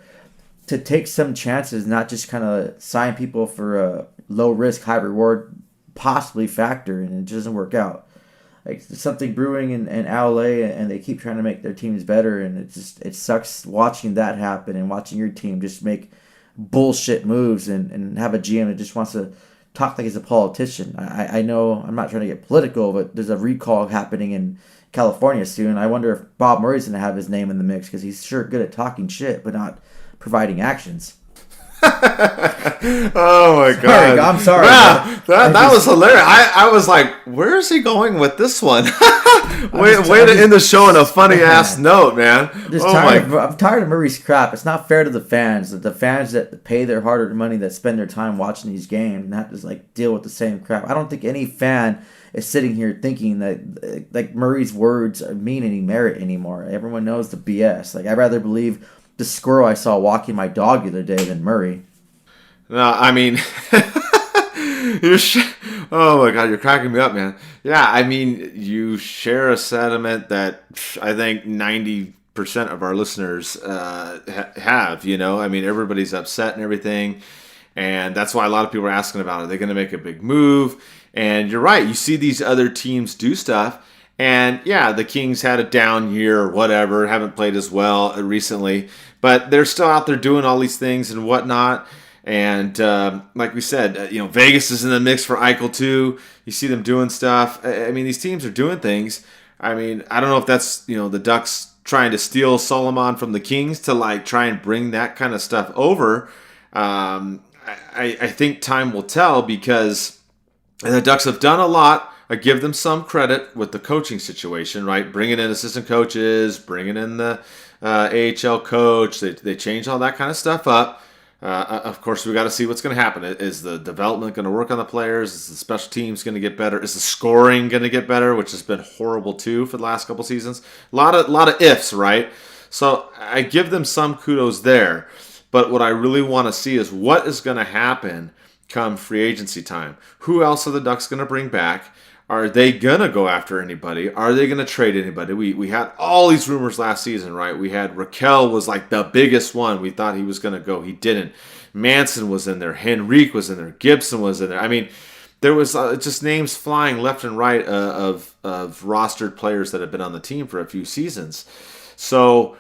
C: take some chances, not just kind of sign people for a low risk, high reward, possibly factor, and it doesn't work out. Like something brewing in LA, and they keep trying to make their teams better, and it sucks watching that happen and watching your team just make bullshit moves and have a GM that just wants to talk like he's a politician. I know I'm not trying to get political, but there's a recall happening in California soon. I wonder if Bob Murray's going to have his name in the mix because he's sure good at talking shit but not providing actions.
B: Oh my god!
C: I'm sorry.
B: Wow, that was hilarious. I was like, where is he going with this one? way to end the show on a funny ass note, man.
C: I'm tired of Murray's crap. It's not fair to the fans. The fans that pay their hard-earned money, that spend their time watching these games, and have to deal with the same crap. I don't think any fan is sitting here thinking that Murray's words mean any merit anymore. Everyone knows the BS. I'd rather believe the squirrel I saw walking my dog the other day than Murray.
B: No, I mean, oh my god, you're cracking me up, man. Yeah, I mean, you share a sentiment that I think 90% of our listeners have. I mean, everybody's upset and everything, and that's why a lot of people are asking about, are they going to make a big move? And you're right, you see these other teams do stuff. And yeah, the Kings had a down year or whatever, haven't played as well recently, but they're still out there doing all these things and whatnot. And like we said, Vegas is in the mix for Eichel too. You see them doing stuff. I mean, these teams are doing things. I mean, I don't know if that's, the Ducks trying to steal Solomon from the Kings to try and bring that kind of stuff over. I think time will tell because the Ducks have done a lot. I give them some credit with the coaching situation, right? Bringing in assistant coaches, bringing in the AHL coach. They changed all that kind of stuff up. Of course, we got to see what's going to happen. Is the development going to work on the players? Is the special teams going to get better? Is the scoring going to get better, which has been horrible too for the last couple seasons? A lot of ifs, right? So I give them some kudos there. But what I really want to see is what is going to happen come free agency time. Who else are the Ducks going to bring back? Are they gonna go after anybody? Are they gonna trade anybody? We had all these rumors last season, right? We had Raquel was like the biggest one. We thought he was gonna go. He didn't. Manson was in there. Henrique was in there. Gibson was in there. I mean, there was just names flying left and right of rostered players that have been on the team for a few seasons. So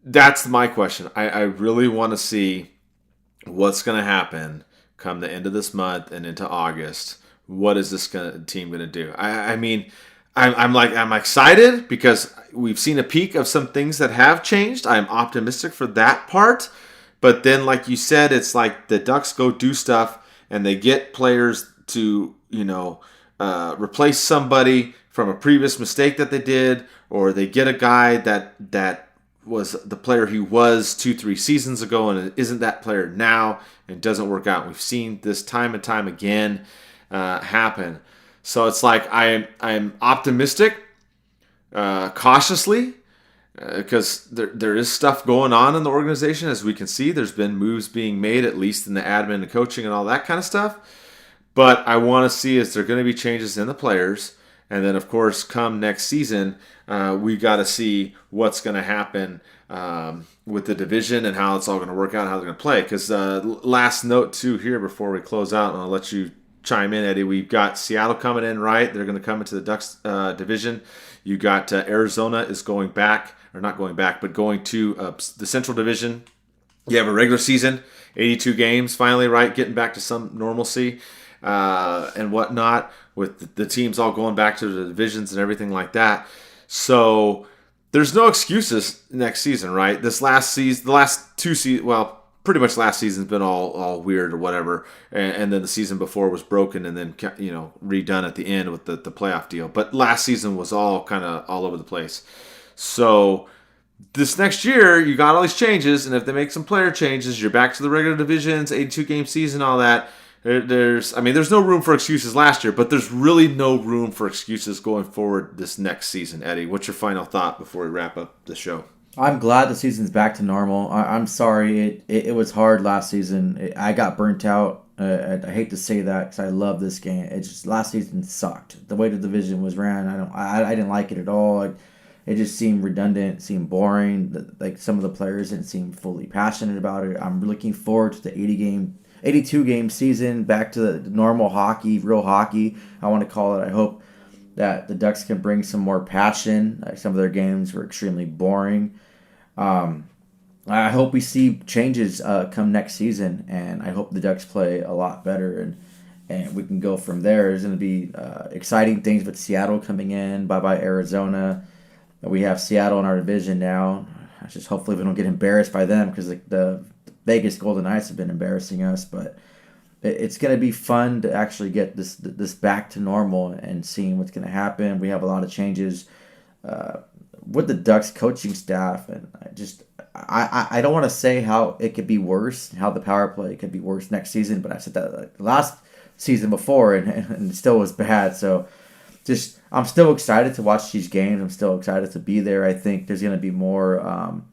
B: that's my question. I really want to see what's going to happen come the end of this month and into August. What is this team going to do? I mean, I'm excited because we've seen a peak of some things that have changed. I'm optimistic for that part. But then, like you said, it's like the Ducks go do stuff and they get players to, replace somebody from a previous mistake that they did, or they get a guy that was the player he was 2-3 seasons ago and isn't that player now and doesn't work out. We've seen this time and time again happen. So it's like I'm optimistic, cautiously, because there is stuff going on in the organization. As we can see, there's been moves being made, at least in the admin and coaching and all that kind of stuff. But I want to see, is there going to be changes in the players? And then, of course, come next season, we got to see what's going to happen with the division and how it's all going to work out, how they're going to play. Because last note, too, here before we close out, and I'll let you chime in, Eddie. We've got Seattle coming in, right? They're going to come into the Ducks division. You got Arizona is going back, or not going back, but going to the Central Division. You have a regular season, 82 games finally, right? Getting back to some normalcy. And whatnot, with the teams all going back to the divisions and everything like that. So there's no excuses next season, right? This last season, the last two seasons, well, pretty much last season's been all weird or whatever, and then the season before was broken and then redone at the end with the playoff deal. But last season was all kind of all over the place. So this next year, you got all these changes, and if they make some player changes, you're back to the regular divisions, 82-game season, all that. There's no room for excuses last year, but there's really no room for excuses going forward this next season. Eddie, what's your final thought before we wrap up the show?
C: I'm glad the season's back to normal. I'm sorry it was hard last season. I got burnt out. I hate to say that because I love this game. It just last season sucked. The way the division was ran, I didn't like it at all. It just seemed redundant, seemed boring. Like some of the players didn't seem fully passionate about it. I'm looking forward to the 82-game season, back to the normal hockey, real hockey, I want to call it. I hope that the Ducks can bring some more passion. Some of their games were extremely boring. I hope we see changes come next season, and I hope the Ducks play a lot better, and we can go from there. There's going to be exciting things with Seattle coming in. Bye-bye Arizona. We have Seattle in our division now. Just hopefully we don't get embarrassed by them, because the Vegas Golden Knights have been embarrassing us, but it's going to be fun to actually get this back to normal and seeing what's going to happen. We have a lot of changes with the Ducks coaching staff, and I don't want to say how it could be worse, how the power play could be worse next season, but I said that last season before, and it still was bad. So I'm still excited to watch these games. I'm still excited to be there. I think there's going to be more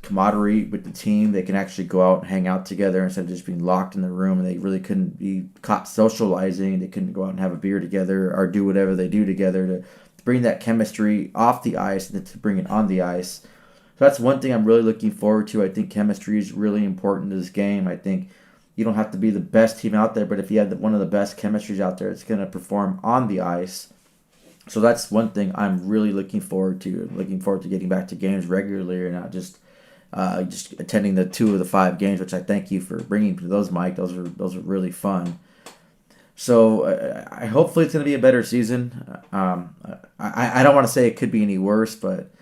C: camaraderie with the team. They can actually go out and hang out together instead of just being locked in the room, and they really couldn't be caught socializing. They couldn't go out and have a beer together or do whatever they do together to bring that chemistry off the ice and to bring it on the ice. So that's one thing I'm really looking forward to. I think chemistry is really important to this game. I think you don't have to be the best team out there, but if you have one of the best chemistries out there, it's going to perform on the ice. So that's one thing I'm really looking forward to. Looking forward to getting back to games regularly, and not just attending the 2 of the 5 games, which I thank you for bringing to those, Mike. Those are really fun. So hopefully it's going to be a better season. I don't want to say it could be any worse, but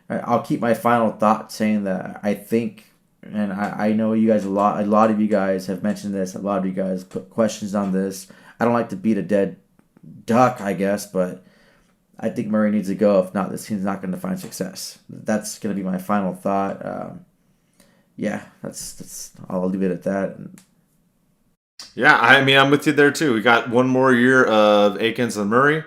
C: I'll keep my final thought saying that I think, and I know you guys a lot of you guys have mentioned this. A lot of you guys put questions on this. I don't like to beat a dead duck, I guess, but I think Murray needs to go. If not, this team's not going to find success. That's going to be my final thought. That's I'll leave it at that.
B: Yeah, I mean, I'm with you there too. We got one more year of Aikens and Murray.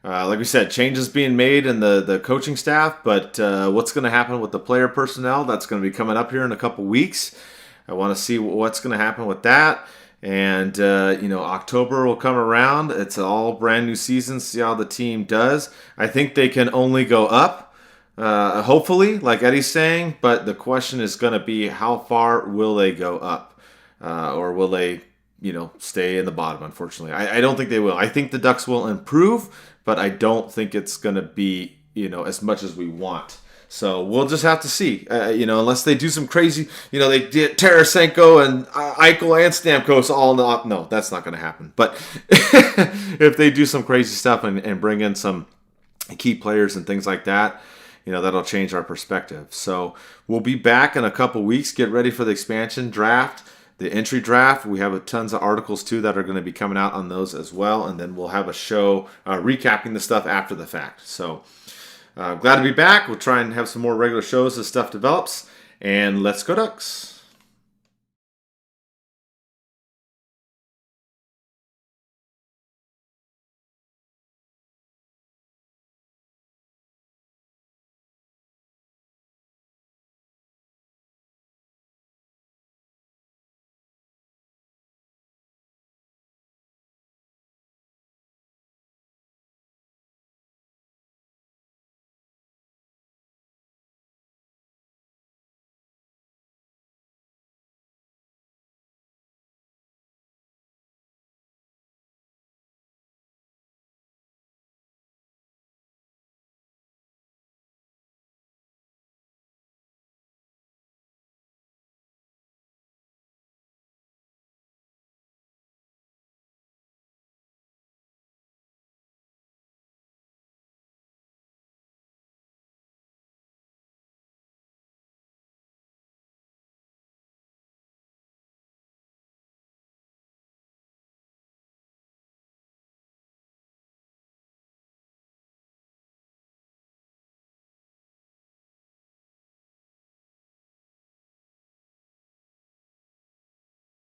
B: Like we said, changes being made in the coaching staff, but what's going to happen with the player personnel? That's going to be coming up here in a couple weeks. I want to see what's going to happen with that. And, October will come around. It's all brand new season. See how the team does. I think they can only go up, hopefully, like Eddie's saying. But the question is going to be, how far will they go up? Or will they, stay in the bottom, unfortunately? I don't think they will. I think the Ducks will improve, but I don't think it's going to be, as much as we want. So we'll just have to see, unless they do some crazy, they did Tarasenko and Eichel and Stamkos all in the, no, that's not going to happen. But if they do some crazy stuff and bring in some key players and things like that, that'll change our perspective. So we'll be back in a couple weeks. Get ready for the expansion draft, the entry draft. We have tons of articles too that are going to be coming out on those as well. And then we'll have a show recapping the stuff after the fact. So glad to be back. We'll try and have some more regular shows as stuff develops. And let's go Ducks.